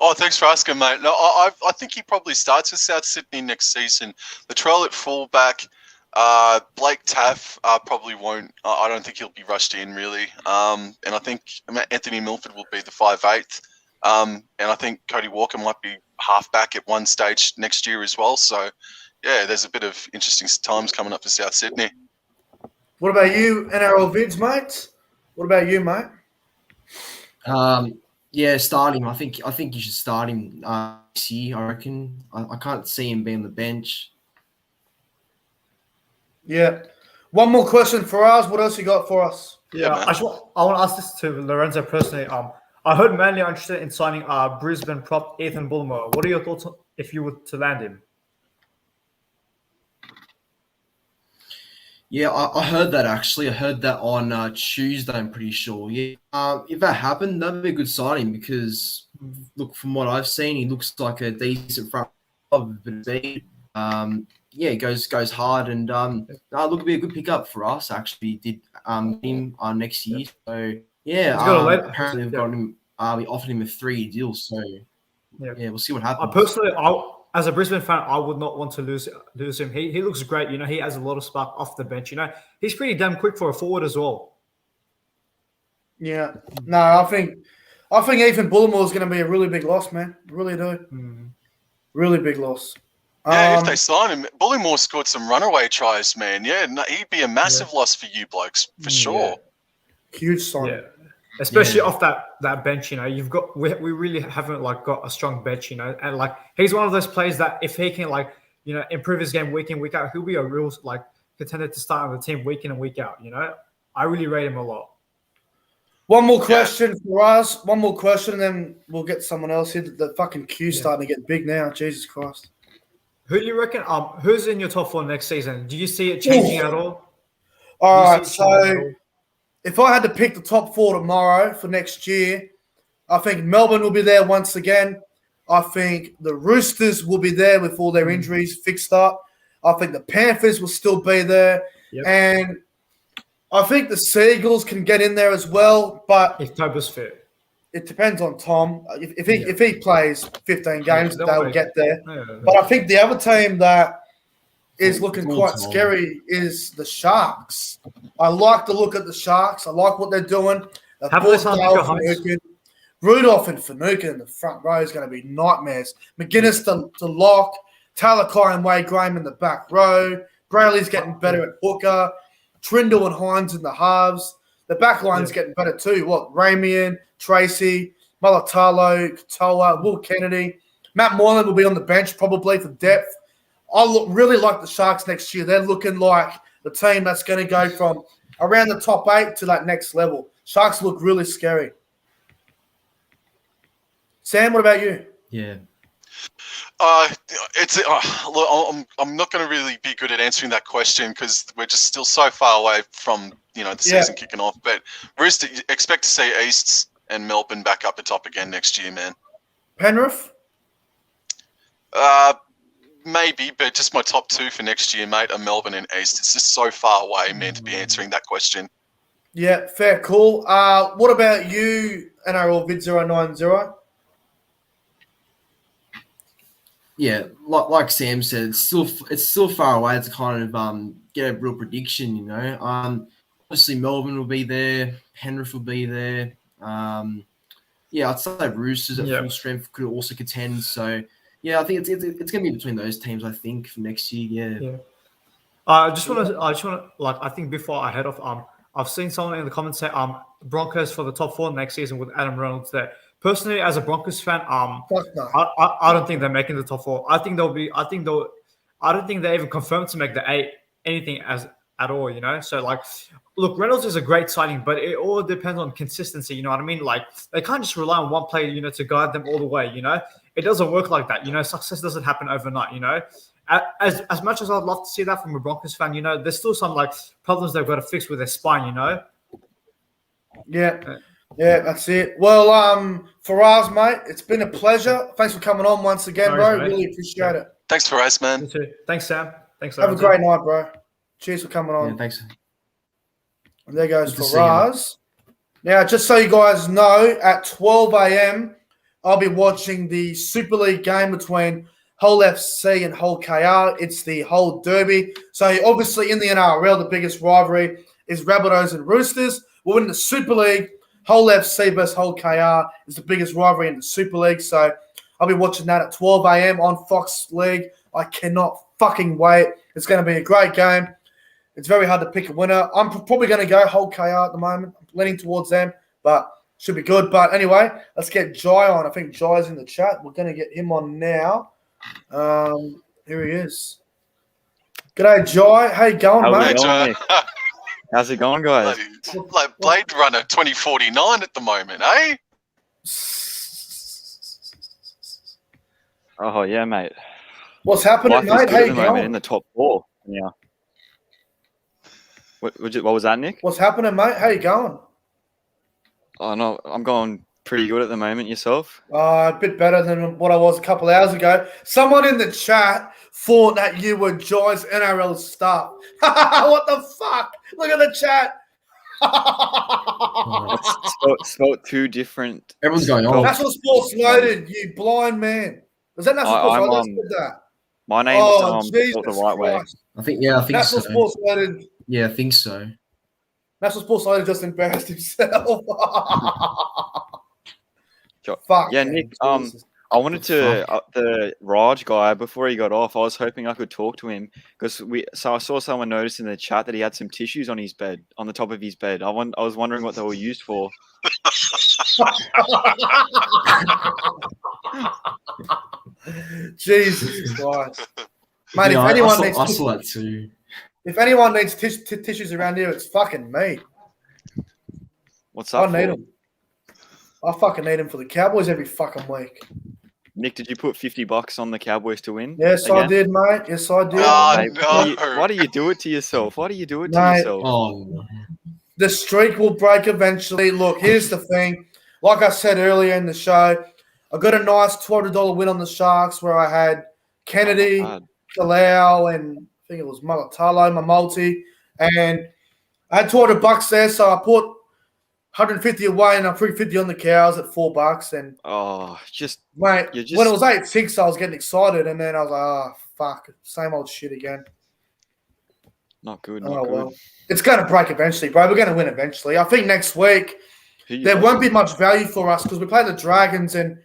Oh, thanks for asking, mate. No, I think he probably starts with South Sydney next season. The Latrell at fullback, Blake Taff probably won't. I don't think he'll be rushed in really. And I think Anthony Milford will be the 5'8". And I think Cody Walker might be halfback at one stage next year as well. So, yeah, there's a bit of interesting times coming up for South Sydney. What about you, NRL Vids, mate? What about you, mate? Start him. I think you should start him this year, I reckon. I can't see him being on the bench. Yeah. One more question for us. What else you got for us? Yeah, I want to ask this to Lorenzo personally. I heard Manly are interested in signing Brisbane prop Ethan Bullemor. What are your thoughts if you were to land him? Yeah, I heard that actually. I heard that on Tuesday, I'm pretty sure. Yeah, if that happened, that'd be a good signing because, look, from what I've seen, he looks like a decent front of speed. yeah, goes hard, and look, it'll be a good pickup for us. Actually, did him next year. So yeah, He's got a late, apparently we've got him. We offered him a 3-year deal. So yeah, we'll see what happens. Personally, as a Brisbane fan, I would not want to lose him. He looks great. You know, he has a lot of spark off the bench. You know, he's pretty damn quick for a forward as well. Yeah. No, I think Ethan Bullimore is going to be a really big loss, man. Really do. Really big loss. Yeah, if they sign him, Bullimore scored some runaway tries, man. Yeah, no, he'd be a massive loss for you blokes, for sure. Huge sign. Yeah. Especially off that bench, you know, we really haven't got a strong bench, you know, and he's one of those players that if he can improve his game week in, week out, he'll be a real contender to start on the team week in and week out, you know. I really rate him a lot. One more question for us. One more question, and then we'll get someone else here. The fucking queue's starting to get big now. Jesus Christ. Who do you reckon? Who's in your top 4 next season? Do you see it changing at all? All right, so if I had to pick the top 4 tomorrow for next year, I think Melbourne will be there once again. I think the Roosters will be there with all their injuries fixed up. I think the Panthers will still be there. Yep. And I think the Seagulls can get in there as well. But if Toba's fit. It depends on Tom. If he plays 15 games, they'll get there. But I think the other team that is looking quite scary is the Sharks. I like to look at the Sharks. I like what they're doing. Rudolph and Finucane in the front row is going to be nightmares. McGuinness to lock. Talakai and Wade Graham in the back row. Brayley's getting better at hooker. Trindle and Hines in the halves. The back line's getting better too. Ramian, Tracy, Mulatalo, Katoa, Will Kennedy. Matt Moylan will be on the bench probably for depth. I really like the Sharks next year. They're looking like the team that's going to go from around the top 8 to that next level. Sharks look really scary. Sam, what about you? Yeah. Look, I'm not going to really be good at answering that question because we're just still so far away from the season kicking off. But expect to see Easts and Melbourne back up the top again next year, man. Penrith? Maybe, but just my top 2 for next year, mate, are Melbourne and East. It's just so far away, man, to be answering that question. Yeah, fair, cool. What about you, NRL Vid 090? Yeah, like Sam said, it's still far away to kind of get a real prediction, you know. Obviously Melbourne will be there, Penrith will be there. I'd say Roosters at full strength could also contend. So yeah, I think it's going to be between those teams. I think for next year. Yeah. I just want to I think before I head off, I've seen someone in the comments say Broncos for the top 4 next season with Adam Reynolds there. Personally, as a Broncos fan, I don't think they're making the top 4. I don't think they even confirmed to make the 8 anything at all, you know. So look, Reynolds is a great signing, but it all depends on consistency. You know what I mean? They can't just rely on one player, you know, to guide them all the way. You know, it doesn't work like that. You know, success doesn't happen overnight. You know, as much as I'd love to see that from a Broncos fan, you know, there's still some problems they've got to fix with their spine. You know. Yeah, that's it. Well, Faraz, mate, it's been a pleasure. Thanks for coming on once again, bro. Mate. Really appreciate it. Thanks, Faraz, man. You too. Thanks, Sam. Thanks. Have a great night, bro. Cheers for coming on. Yeah, thanks. And there goes Faraz. Now, just so you guys know, at 12 a.m., I'll be watching the Super League game between Hull FC and Hull KR. It's the Hull Derby. So, obviously, in the NRL, the biggest rivalry is Rabbitohs and Roosters. Well, in the Super League, Hull FC versus Hull KR is the biggest rivalry in the Super League. So, I'll be watching that at 12 a.m. on Fox League. I cannot fucking wait. It's going to be a great game. It's very hard to pick a winner. I'm probably going to go Hull KR at the moment. I'm leaning towards them, but should be good. But anyway, let's get Jai on. I think Jai's in the chat. We're going to get him on now. Here he is. G'day, Jai. How you going, mate? How's it going, guys? Like Blade Runner 2049 at the moment, eh? Oh, yeah, mate. What's happening, Life mate? is good How at you the moment going? in the top 4 now. What was that, Nick? What's happening, mate? How you going? Oh, no, I'm going pretty good at the moment yourself. A bit better than what I was a couple hours ago. Someone in the chat thought that you were Joy's NRL stuff. What the fuck? Look at the chat. Spelt two different. Everyone's going on. National Sports Loaded, you blind man. Was that National Sports Loaded that said that? My name's Jesus the right way. I think National so. Sports Loaded. Yeah, I think so. National Sports Loaded just embarrassed himself. Fuck. Yeah, man. Nick. Jesus. I wanted to the Raj guy before he got off. I was hoping I could talk to him because I saw someone notice in the chat that he had some tissues on his bed, on the top of his bed. I was wondering what they were used for. Jesus Christ, mate! Yeah, if anyone needs tissues around here, it's fucking me. What's that? I need them. I fucking need them for the Cowboys every fucking week. Nick, did you put $50 on the Cowboys to win? Yes, again? I did, mate. Yes, I did. Oh, no. Why do you do it to yourself? Why do you do it to yourself? Oh, the streak will break eventually. Look, here's the thing. Like I said earlier in the show, I got a nice $200 win on the Sharks where I had Kennedy, Talau, and I think it was Malatalo, my multi. And I had $200 there, so I put 150 away and I threw 50 on the Cows at $4. And mate, when it was 8-6, I was getting excited, and then I was like, oh fuck, same old shit again. Not good. Not good. Well, it's going to break eventually, bro. We're going to win eventually. I think next week there won't be much value for us because we play the Dragons, and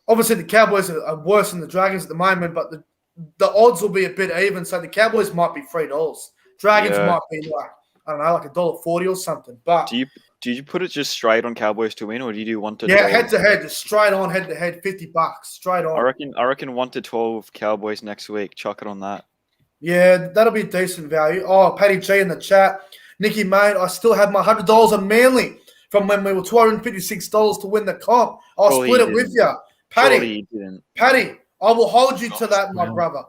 obviously the Cowboys are worse than the Dragons at the moment, but the odds will be a bit even. So the Cowboys might be $3. Dragons might be like, I don't know, like $1.40 or something. But do you put it just straight on Cowboys to win, or do you do 1 to 12? Yeah, head to head, just straight on, head to head, $50 straight on. I reckon 1 to 12 Cowboys next week. Chuck it on that. Yeah, that'll be decent value. Oh, Paddy G in the chat. Nicky, mate, I still have my $100 on Manly from when we were $256 to win the comp. I'll split it with you. Paddy, I will hold you to that, my brother.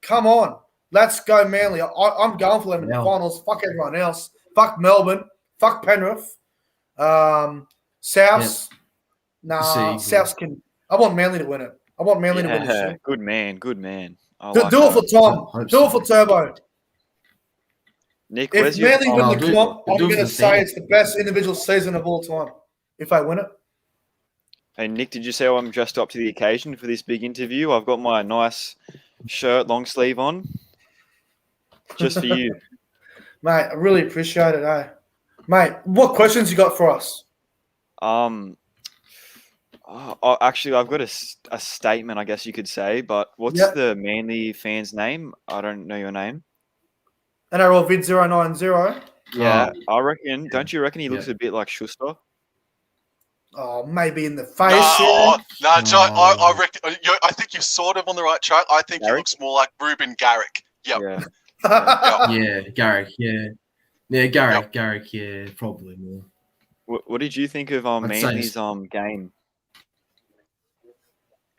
Come on. Let's go, Manly. I'm going for them in the finals. Fuck everyone else. Fuck Melbourne. Fuck Penrith. Souths. Nah, Souths can. I want Manly to win it. I want Manly to win it. Good man. Do it for Tom. Do it for Turbo. Nick, if Manly win the comp, I'm going to say it's the best individual season of all time. If I win it. Hey, Nick, did you say I'm dressed up to the occasion for this big interview? I've got my nice shirt, long sleeve on. Just for you. Mate, I really appreciate it, eh? Mate, what questions you got for us? Actually, I've got a statement, I guess you could say, but what's the Manly fan's name? I don't know your name. NRL Vid 090. Yeah, I reckon. Don't you reckon he looks a bit like Schuster? Oh, maybe in the face. No, Joe, I reckon. I think you're sort of on the right track. I think he looks more like Ruben Garrick. Yep. Yeah. Yeah, Garrick. Yeah, Garrick. Yeah, probably more. What did you think of Manly's game?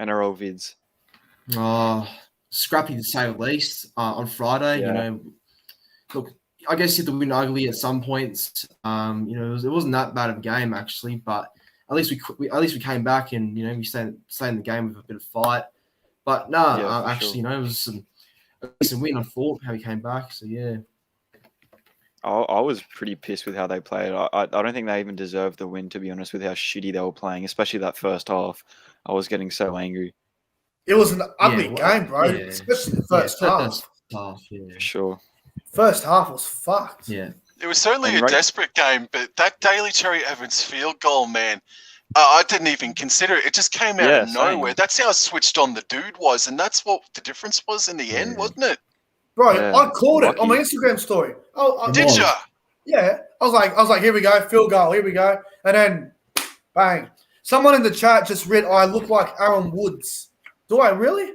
NRL vids. Scrappy to say the least. On Friday, you know, look, I guess you had to win ugly at some points. You know, it wasn't that bad of a game actually, but at least we came back and you know we stayed in the game with a bit of fight. But no, actually, you know, it was a decent win. I thought how he came back. So yeah. I was pretty pissed with how they played. I don't think they even deserved the win, to be honest, with how shitty they were playing, especially that first half. I was getting so angry. It was an ugly game, bro, especially the first half. For sure. First half was fucked. Yeah. It was certainly a desperate game, but that Daly Cherry Evans field goal, man, I didn't even consider it. It just came out of nowhere. That's how switched on the dude was, and that's what the difference was in the end, wasn't it? Bro, I caught it on my Instagram story. Did you? Yeah. I was like, here we go, field goal, here we go. And then, bang. Someone in the chat just read, I look like Aaron Woods. Do I really?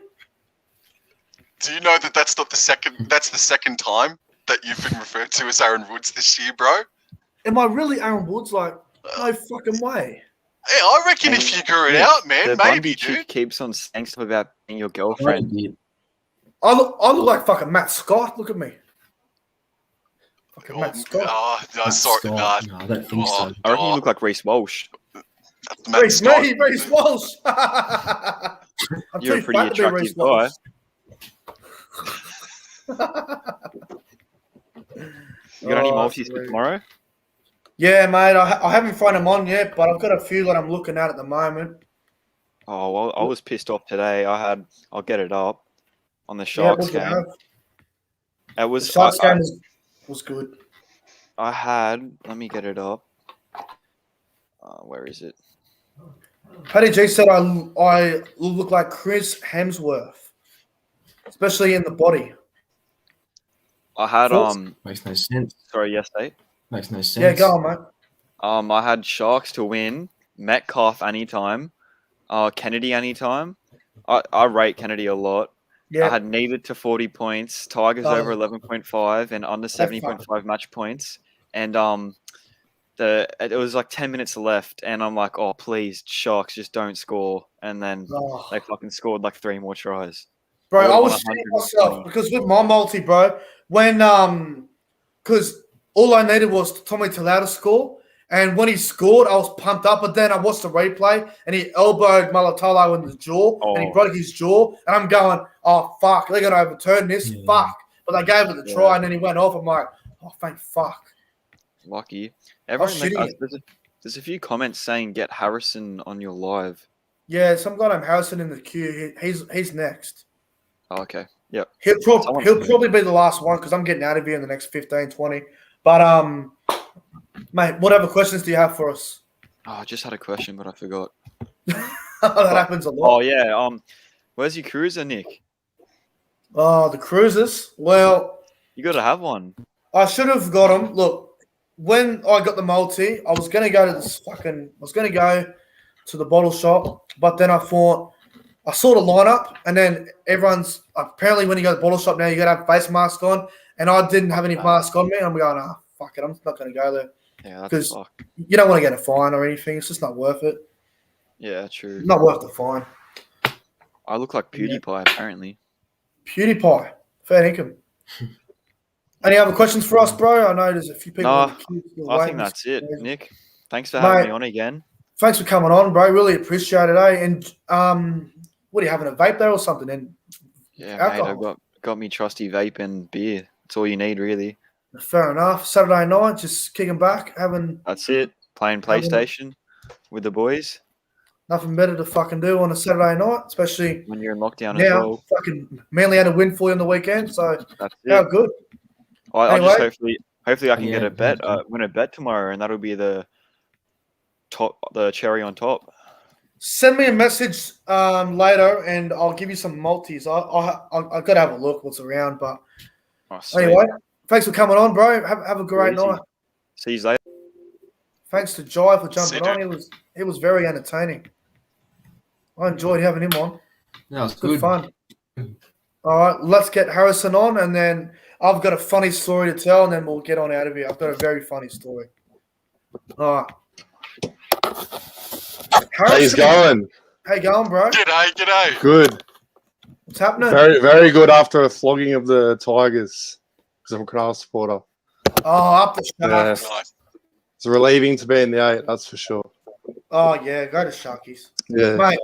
Do you know that that's not the second, that's the second time that you've been referred to as Aaron Woods this year, bro? Am I really Aaron Woods? Like, no fucking way. Hey, I reckon if you grew it out, man, maybe, Bundy dude. Chick keeps on saying stuff about being your girlfriend. I look like fucking Matt Scott. Look at me. Fucking Matt Scott. Oh, no, sorry. No, I don't think so. I reckon you look like Reece Walsh. Reece Walsh. I'm You're a too pretty fat to be attractive Reece guy. Walsh. You got any Oh, multis for sweet. tomorrow? Yeah, mate. I haven't found them on yet, but I've got a few that I'm looking at the moment. Oh, well, I was pissed off today. I'll get it up on the Yeah, Sharks what do you game. have? It The was Sharks game was good. let me get it up. Where is it? Paddy G said I look like Chris Hemsworth, especially in the body. I had Makes no sense. sorry, yesterday. Makes no sense. Yeah, go on, mate. I had Sharks to win, Metcalf anytime, Kennedy anytime. I rate Kennedy a lot. I Yeah, had needed to 40 points, Tigers over 11.5 and under 70.5 match points. And it was like 10 minutes left, and I'm like, oh please, Sharks just don't score. And then they fucking scored like 3 more tries. bro, I would've was won shitting myself 120. because with my multi, bro, when because all I needed was Tommy Talau to score, and when he scored, I was pumped up. But then I watched the replay, and he elbowed Malatalo in the jaw, and he broke his jaw, and I'm going, oh fuck, they're gonna overturn this, fuck. But they gave it a try, and then he went off. I'm like, oh thank fuck. Lucky. Everyone, shitting there's a few comments saying get Harrison on your live. Yeah, some guy named Harrison in the queue. He's next. Oh, okay. Yep. He'll probably be the last one because I'm getting out of here in the next 15, 20. But mate, what other questions do you have for us? Oh, I just had a question, but I forgot. That happens a lot. Oh yeah. Where's your cruiser, Nick? Oh, the cruisers. Well, You got to have one. I should have got them. Look, when I got the multi, I was gonna go to the bottle shop, but then I thought I saw the lineup, and then everyone's apparently when you go to the bottle shop now, you gotta have a face mask on, and I didn't have any mask on me. I'm going, fuck it, I'm not gonna go there. Yeah, that's because fucked. you don't want to get a fine or anything. It's just not worth it. Yeah, true. Not worth the fine. I look like PewDiePie, apparently. PewDiePie, fair income. Any other questions for us, bro? I know there's a few people. No, in the queue still I waiting. think that's it, Nick. Thanks for having me on again. Thanks for coming on, bro. Really appreciate it, eh? And what are you having, a vape there or something? And yeah, alcohol? mate, I've got me trusty vape and beer. That's all you need, really. Fair enough. Saturday night, just kicking back, having. That's it. Playing PlayStation with the boys. Nothing better to fucking do on a Saturday night, especially when you're in lockdown now. as well. Fucking Manly had a win for you on the weekend, so that's how it. good. I just hopefully I can get a bet, win a bet tomorrow, and that'll be the cherry on top. Send me a message later, and I'll give you some multis. I got to have a look what's around, but anyway, thanks for coming on, bro. Have a great night. See you later. Thanks to Jai for jumping on. It was very entertaining. I enjoyed having him on. Yeah, it was good fun. All right, let's get Harrison on, and then I've got a funny story to tell, and then we'll get on out of here. I've got a very funny story. All right. How you going? How you going, bro? G'day. Good. What's happening? Very, very good after a flogging of the Tigers because I'm a Carroll supporter. Oh, up the Sharks. Yeah. It's relieving to be in the 8, that's for sure. Oh, yeah, go to Sharkies. Yeah. Mate,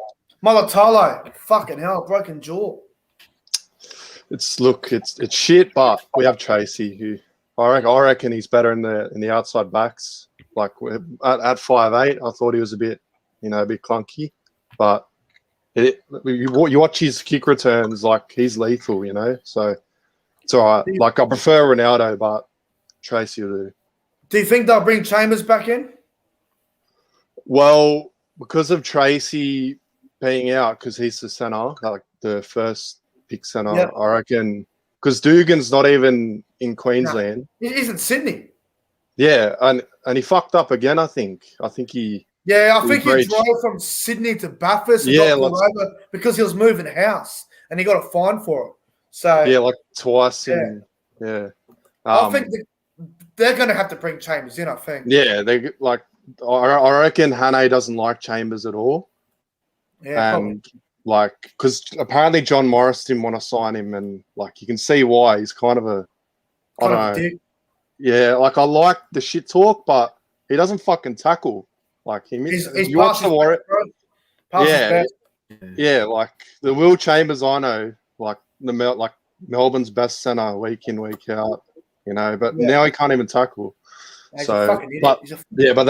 Malatalo, fucking hell, broken jaw. It's shit, but we have Tracy, who I reckon he's better in the outside backs. Like at 5'8", I thought he was a bit clunky, but you watch his kick returns, like he's lethal, So it's all right. Like I prefer Ronaldo, but Tracy will do. Do you think they'll bring Chambers back in? Well, because of Tracy being out, because he's the centre, like the first pick centre, yep. I reckon. Because Dugan's not even in Queensland. No, he's in Sydney. Yeah, and he fucked up again. I think he. Yeah, I think he drove from Sydney to Bathurst and got pulled over because he was moving house and he got a fine for it. So yeah, like twice. Yeah. I think they're going to have to bring Chambers in. I think. Yeah, they like. I reckon Hannay doesn't like Chambers at all. Yeah, and like because apparently John Morris didn't want to sign him, and like you can see why. He's kind of a. I don't know. Yeah, like I like the shit talk, but he doesn't fucking tackle. Like He's you watch past the his Warriors. best, bro. Past his Yeah, best. yeah, like the Will Chambers, I know, like Melbourne's best center week in week out, but Yeah. now he can't even tackle. He's So, a fucking idiot. but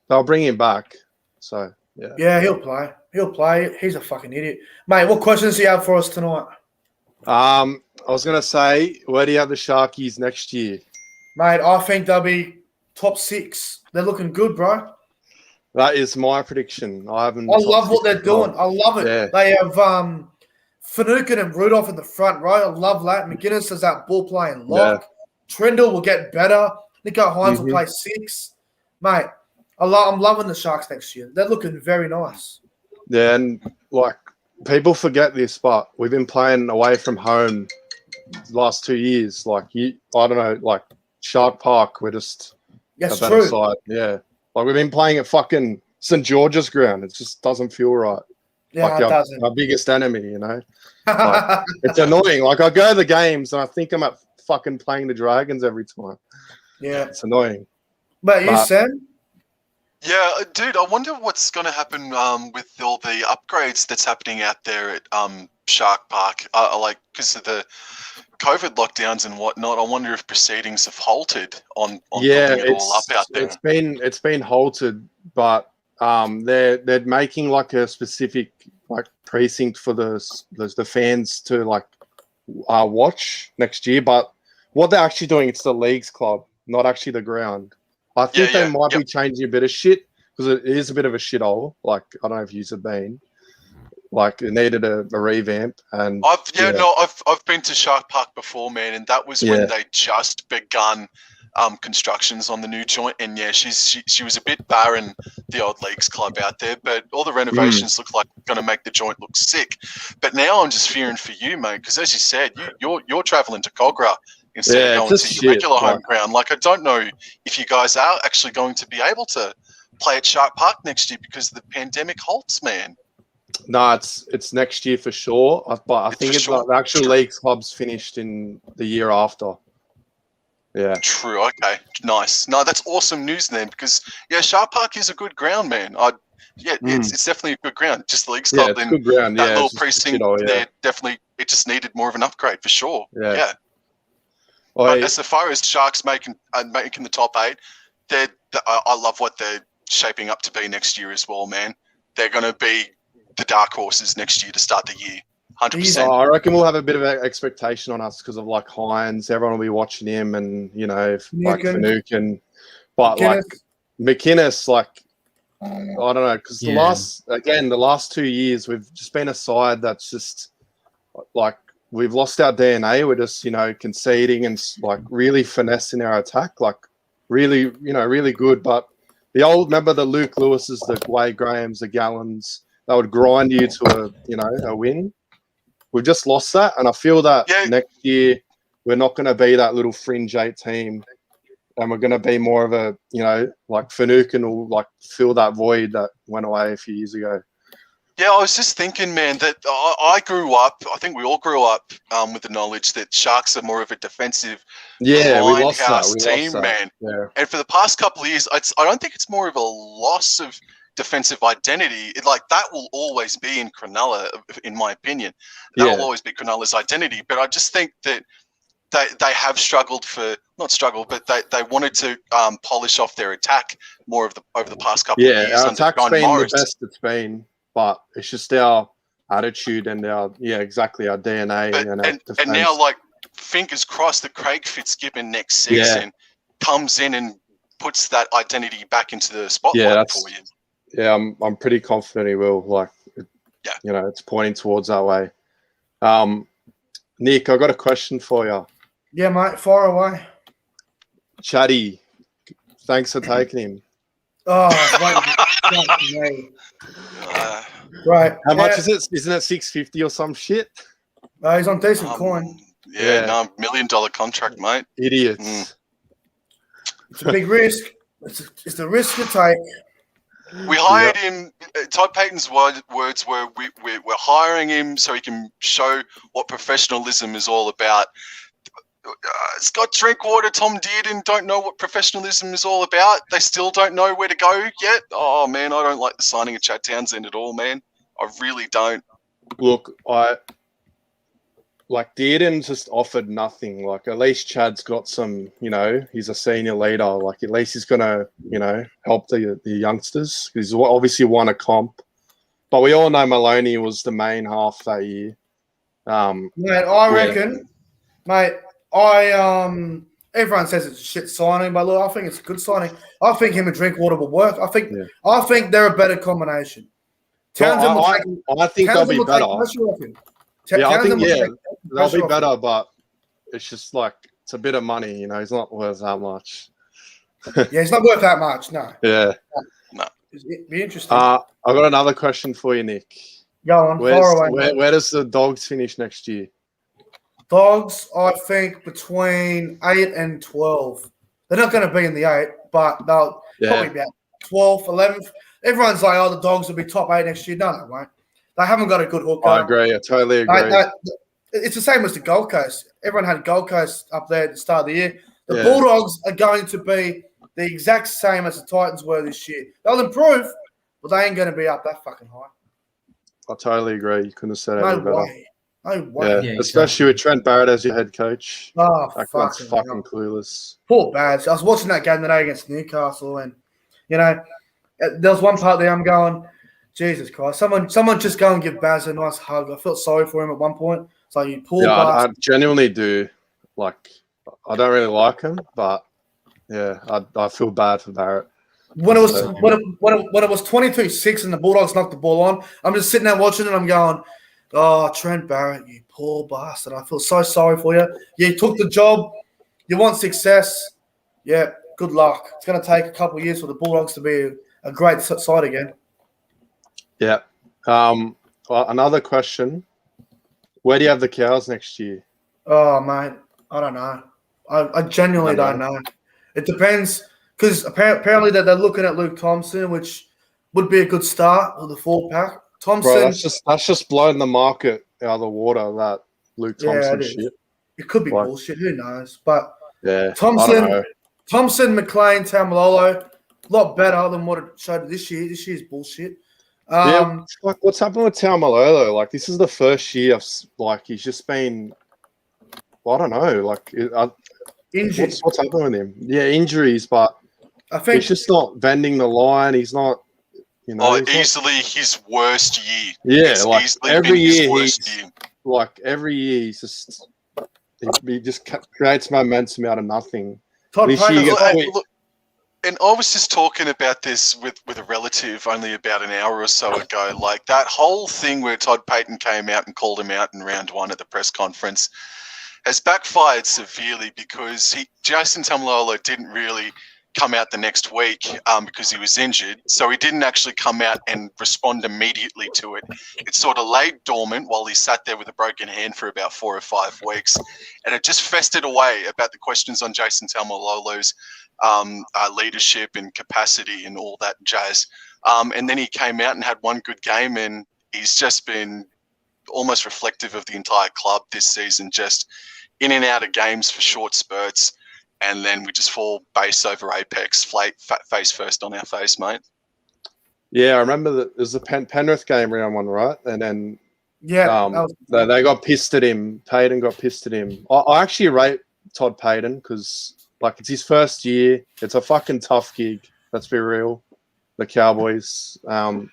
they'll bring him back. So yeah, Yeah, he'll play. He'll play. He's a fucking idiot, mate. What questions do you have for us tonight, I was gonna say, where do you have the Sharkies next year? mate? I think they'll be top 6. They're looking good, bro. That is my prediction. I love what they're doing. I love it. Yeah. They have Finucane and Rudolph in the front row. I love that. McGuinness has that ball playing lock. Trindle will get better. Nico Hines will play 6. Mate, I'm loving the Sharks next year. They're looking very nice. Yeah, and like people forget this, but we've been playing away from home the last 2 years. Like I don't know, like Shark Park, we're just That's a better true. side. Yeah. Like we've been playing at fucking St. George's ground. It just doesn't feel right. Yeah, like it doesn't. our biggest enemy, Like, it's annoying. Like I go to the games and I think I'm at fucking playing the Dragons every time. Yeah. It's annoying. But you, Sam? Yeah, dude, I wonder what's going to happen with all the upgrades that's happening out there at Shark Park. Because of the COVID lockdowns and whatnot, I wonder if proceedings have halted on building it all up out there. It's been halted, but they're making like a specific like precinct for the fans to like watch next year. But what they're actually doing, it's the leagues club, not actually the ground. I think they might be changing a bit of shit because it is a bit of a shithole. Like I don't know if you've been. Like it needed a revamp, and I've been to Shark Park before, man, and that was when they just begun constructions on the new joint. And she was a bit barren, the old leagues club out there, but all the renovations look like going to make the joint look sick. But now I'm just fearing for you, mate, because as you said, you're traveling to Cogra instead of going to your regular home ground. Like I don't know if you guys are actually going to be able to play at Shark Park next year because the pandemic halts, man. No, it's next year for sure. But I think like the actual league club's finished in the year after. Yeah. True. Okay. Nice. No, that's awesome news then, because Shark Park is a good ground, man. It's definitely a good ground. Just the leagues club, it's good ground. That little precinct there, definitely it just needed more of an upgrade for sure. Yeah. But as far as Sharks making the top 8, I love what they're shaping up to be next year as well, man. They're going to be the dark horses next year to start the year. 100%. I reckon we'll have a bit of an expectation on us because of like Hines. Everyone will be watching him, and like Finucane. But like McInnes, like I don't know, because the last 2 years we've just been a side that's just like we've lost our DNA. We're just conceding and like really finessing our attack, like really really good. But remember the Luke Lewises, the Wade Grahams, the Gallons. They would grind you to a win. We've just lost that, and I feel that next year we're not going to be that little fringe 8 team, and we're going to be more of a like Finucane will like fill that void that went away a few years ago. Yeah, I was just thinking, man, that I grew up. I think we all grew up with the knowledge that Sharks are more of a defensive, grindhouse team, man. Yeah. And for the past couple of years, I don't think it's more of a loss of defensive identity. That will always be in Cronulla, in my opinion. That will always be Cronulla's identity. But I just think that they have struggled but they wanted to polish off their attack more over the past couple of years. Yeah, our attack's been the best it's been, but it's just our attitude and our DNA and our defense. And now, like, fingers crossed that Craig Fitzgibbon next season comes in and puts that identity back into the spotlight for you. Yeah, I'm pretty confident he will. Like, it's pointing towards that way. Nick, I got a question for you. Yeah, mate, far away. Chatty, thanks for taking him. Oh, wait. Right. How much is it? Isn't it $650 or some shit? He's on decent coin. $1 million contract, mate. Idiots. It's a big risk. It's the risk you take. We hired him. Todd Payton's words were, we're hiring him so he can show what professionalism is all about. Scott Drinkwater, Tom Dearden don't know what professionalism is all about. They still don't know where to go yet. Oh, man, I don't like the signing of Chad Townsend at all, man. I really don't. Look, Dearden just offered nothing. Like, at least Chad's got some, he's a senior leader. Like, at least he's going to, help the youngsters. He's obviously won a comp. But we all know Maloney was the main half that year. Reckon, everyone says it's a shit signing, but look, I think it's a good signing. I think him and Drinkwater will work. I think they're a better combination. Townsend I think they'll be better. I think they'll be better, but it's just like it's a bit of money, he's not worth that much. Yeah, he's not worth that much, no. Yeah. No. It'd be interesting. I've got another question for you, Nick. Go on, far away. Where does the Dogs finish next year? Dogs, I think between 8 and 12. They're not going to be in the 8, but they'll probably be about 12th, 11th. Everyone's like, the Dogs will be top 8 next year. No, they won't. They haven't got a good hooker. I agree. I totally agree. It's the same as the Gold Coast. Everyone had Gold Coast up there at the start of the year. The Bulldogs are going to be the exact same as the Titans were this year. They'll improve, but they ain't going to be up that fucking high. I totally agree. You couldn't have said it any better. No way. Yeah, especially with Trent Barrett as your head coach. Oh, that's fucking clueless. Poor Bads. I was watching that game today against Newcastle, and there was one part there I'm going, Jesus Christ! Someone just go and give Baz a nice hug. I felt sorry for him at one point. So you poor bastard. I genuinely do. Like, I don't really like him, but I feel bad for Barrett. When it was 22-6 and the Bulldogs knocked the ball on, I'm just sitting there watching it. I'm going, oh, Trent Barrett, you poor bastard. I feel so sorry for you. You took the job. You want success. Yeah, good luck. It's going to take a couple of years for the Bulldogs to be a great side again. Yeah. Another question. Where do you have the Cows next year? Oh, mate, I don't know. I genuinely don't know. It depends because apparently they're looking at Luke Thompson, which would be a good start with the 4-pack. Thompson, bro, that's just blowing the market out of the water. That Luke Thompson shit. It could be bullshit. Who knows? But Thompson, McLean, Tamalolo, a lot better than what it showed this year. This year's bullshit. What's happened with Tamalolo? Like, this is the first year he's just been. I don't know. Like, injured. What's happened with him? Yeah, injuries, but I think he's just not bending the line. He's not. Easily his worst year. Yeah, it's every year every year he's just he just creates momentum out of nothing. And I was just talking about this with a relative only about an hour or so ago. Like, that whole thing where Todd Payton came out and called him out in round 1 at the press conference has backfired severely because Jason Tamalolo didn't really come out the next week because he was injured. So he didn't actually come out and respond immediately to it. It sort of laid dormant while he sat there with a broken hand for about 4 or 5 weeks. And it just festered away about the questions on Jason Tamalolo's leadership and capacity and all that jazz. And then he came out and had one good game, and he's just been almost reflective of the entire club this season, just in and out of games for short spurts. And then we just fall base over apex, face first on our face, mate. Yeah, I remember that there's the Penrith game round 1, right? And then they got pissed at him. Payton got pissed at him. I actually rate Todd Payton because, it's his first year. It's a fucking tough gig. Let's be real. The Cowboys. I'd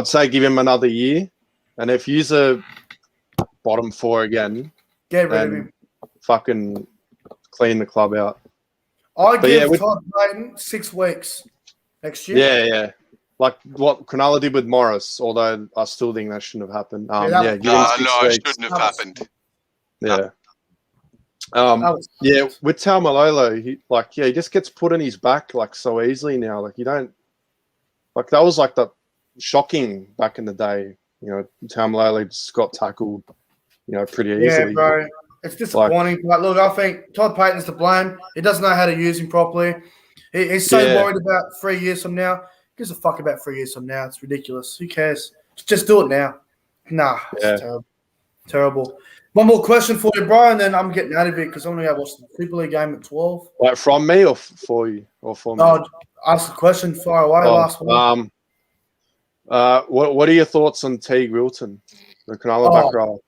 say give him another year. And if he's a bottom 4 again, get rid of him. Fucking clean the club out. I give Todd Payton 6 weeks next year. Yeah. Like what Cronulla did with Morris, although I still think that shouldn't have happened. It shouldn't have happened. Yeah. With Tamalolo, he just gets put on his back so easily now. Like, you don't that was the shocking back in the day. Tamalolo just got tackled, pretty easily. Yeah, bro. It's disappointing. But look, I think Todd Payton's to blame. He doesn't know how to use him properly. He's so worried about 3 years from now. He gives a fuck about 3 years from now. It's ridiculous. Who cares? Just do it now. Nah, it's terrible. One more question for you, bro, and then I'm getting out of here because I'm going to go watch the Super League game at 12. Like from me or for you or for me? No, ask the question far away. Last one. What are your thoughts on Teague Wilton, the Cronulla back row?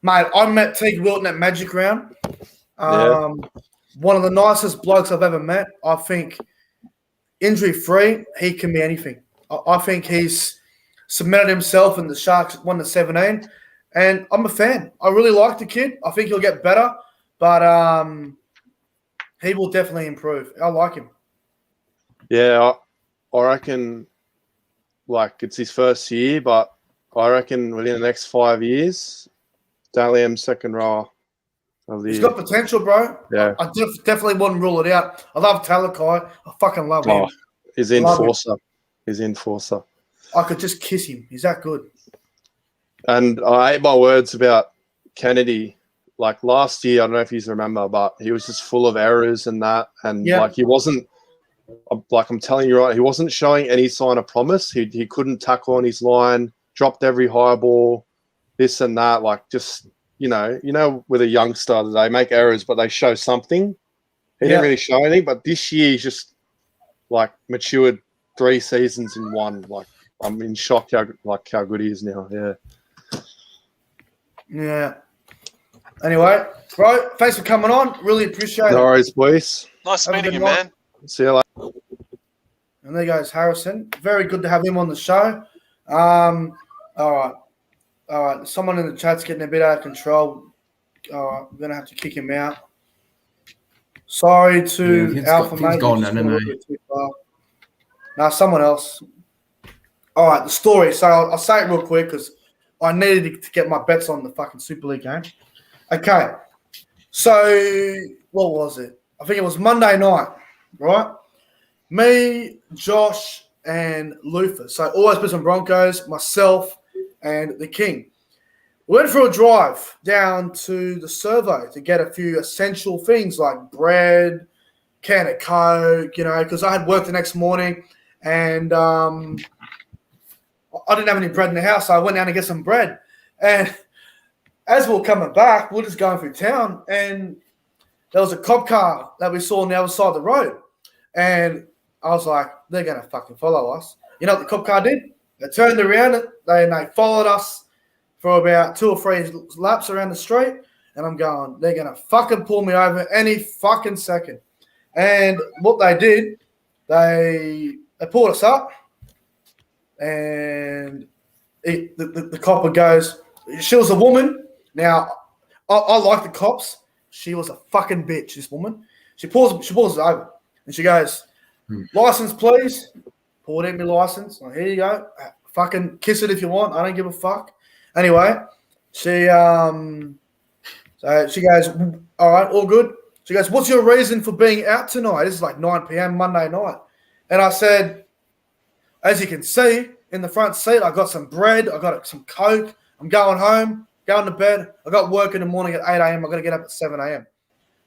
Mate, I met Teague Wilton at Magic Round. One of the nicest blokes I've ever met. I think injury-free, he can be anything. I think he's cemented himself in the Sharks 1-17, and I'm a fan. I really like the kid. I think he'll get better, but he will definitely improve. I like him. Yeah, I reckon, like, it's his first year, but I reckon within the next 5 years, Dally M second row. He's got potential, bro. Yeah. I definitely wouldn't rule it out. I love Talakai. I fucking love him. He's enforcer. He's enforcer. I could just kiss him. He's that good. And I ate my words about Kennedy. Like last year, I don't know if you remember, but he was just full of errors and that. And like he wasn't, like I'm telling you right, he wasn't showing any sign of promise. He couldn't tackle on his line, dropped every high ball, this and that. Like just, you know, with a youngster, they make errors, but they show something. He didn't really show anything, but this year he's just like matured 3 seasons in one. Like I'm in shock how good he is now. Yeah. Yeah. Anyway, bro, thanks for coming on. Really appreciate it. No worries, boys. Nice meeting you, man. See you later. And there goes Harrison. Very good to have him on the show. All right. Someone in the chat's getting a bit out of control. All right, we're gonna have to kick him out. Sorry to Alpha Mate. He's gone now, too far. No, someone else. All right, the story. So I'll say it real quick because I needed to get my bets on the fucking Super League game. Okay, so what was it? I think it was Monday night, right? Me, Josh, and Luther. So Always Brisbane Broncos, myself, and the King. We went for a drive down to the servo to get a few essential things like bread, can of Coke, because I had work the next morning and I didn't have any bread in the house, so I went down to get some bread. And as we were coming back, we were just going through town, and there was a cop car that we saw on the other side of the road. And I was like, they're going to fucking follow us. You know what the cop car did? They turned around and they followed us for about 2 or 3 laps around the street. And I'm going, they're going to fucking pull me over any fucking second. And what they did, they pulled us up. And the copper goes, she was a woman. Now, I like the cops. She was a fucking bitch, this woman. She pulls us over. And she goes, license, please. Pulled in my license. Like, here you go. Fucking kiss it if you want. I don't give a fuck. Anyway, she goes, all right, all good. She goes, what's your reason for being out tonight? This is like 9 p.m. Monday night. And I said, as you can see in the front seat, I got some bread. I got some Coke. I'm going home, going to bed. I got work in the morning at 8 a.m. I got to get up at 7 a.m.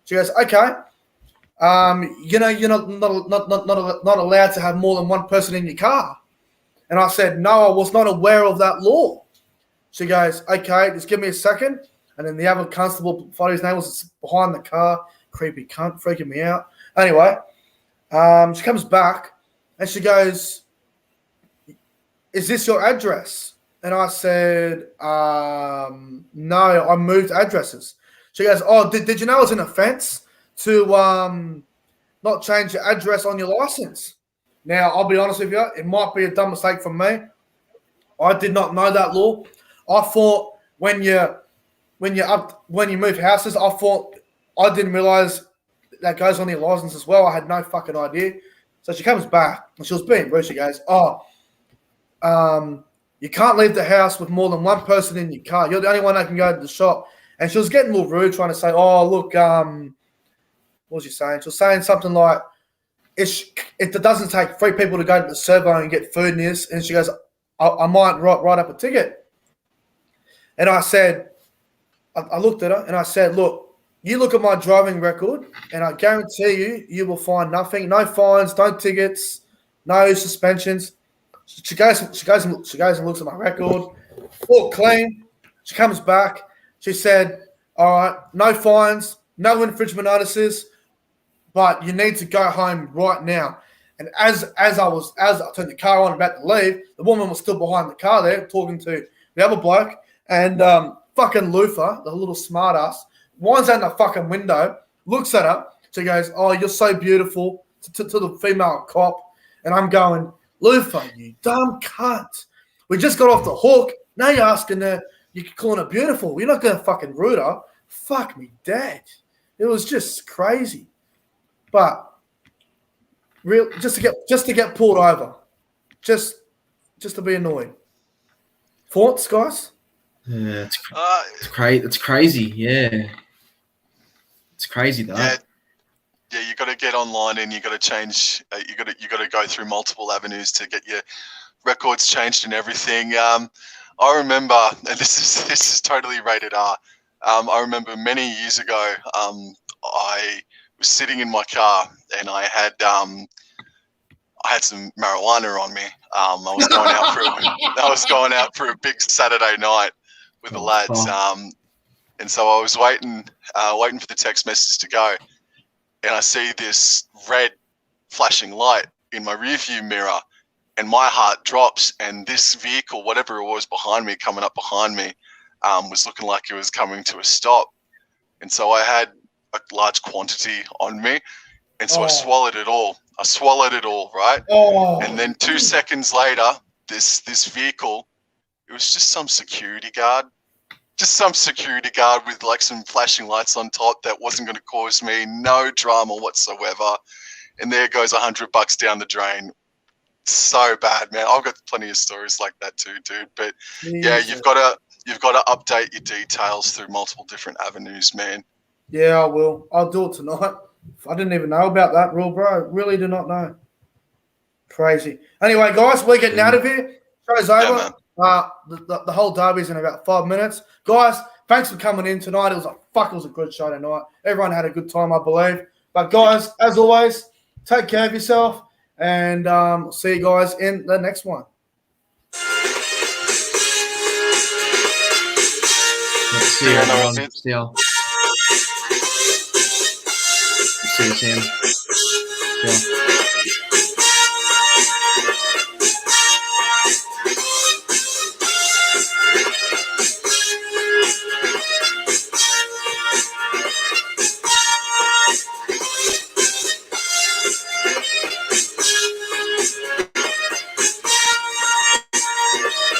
She goes, okay. You're not allowed to have more than one person in your car. And I said, no, I was not aware of that law. She goes, okay, just give me a second. And then the other constable, his name was behind the car, creepy cunt, freaking me out. Anyway, she comes back and she goes, is this your address? And I said, no, I moved addresses. She goes, oh, did you know it's an offense to not change your address on your license? Now, I'll be honest with you, it might be a dumb mistake from me. I did not know that law. I thought when you move houses, I didn't realize that goes on your license as well. I had no fucking idea. So she comes back and she was being rude. She goes, you can't leave the house with more than one person in your car. You're the only one that can go to the shop. And she was getting a little rude, trying to say, oh, look, what was she saying? She was saying something like, it doesn't take 3 people to go to the servo and get food in this. And she goes, I might write up a ticket. And I said, I looked at her and I said, look, you look at my driving record and I guarantee you will find nothing, no fines, no tickets, no suspensions. She goes and looks at my record, all clean. She comes back. She said, All right, no fines, no infringement notices, but you need to go home right now. And as I turned the car on about to leave, the woman was still behind the car there talking to the other bloke, and fucking Luther, the little smartass, winds out the fucking window, looks at her. She goes, "Oh, you're so beautiful," to the female cop, and I'm going, "Luther, you dumb cunt. We just got off the hook. Now you're asking her, you're calling her beautiful. You're not going to fucking rude her. Fuck me, dead." It was just crazy. But just to get pulled over. Just to be annoyed. Thoughts, guys? Yeah, it's crazy. It's crazy. Yeah, it's crazy that. Yeah, you got to get online and you got to change. You got to go through multiple avenues to get your records changed and everything. I remember, and this is totally rated R. I remember many years ago, I was sitting in my car and I had some marijuana on me. I was going out for a big Saturday night with the lads, and so I was waiting for the text message to go, and I see this red flashing light in my rearview mirror, and my heart drops. And this vehicle, whatever it was coming up behind me, was looking like it was coming to a stop, and so I had a large quantity on me, and so I swallowed it all. Right? And then 2 seconds later, this vehicle, it was just some security guard with like some flashing lights on top that wasn't going to cause me no drama whatsoever. And there goes $100 down the drain. So bad, man. I've got plenty of stories like that too, dude. But yeah, you've got to update your details through multiple different avenues, man. Yeah, I will. I'll do it tonight. I didn't even know about that rule, bro. Really did not know. Crazy. Anyway, guys, we're getting out of here. Show's over. The whole derby's in about 5 minutes. Guys, thanks for coming in tonight. It was a good show tonight. Everyone had a good time, I believe. But guys, as always, take care of yourself, and see you guys in the next one. See you, everyone. See you. See you, Sam. Yeah.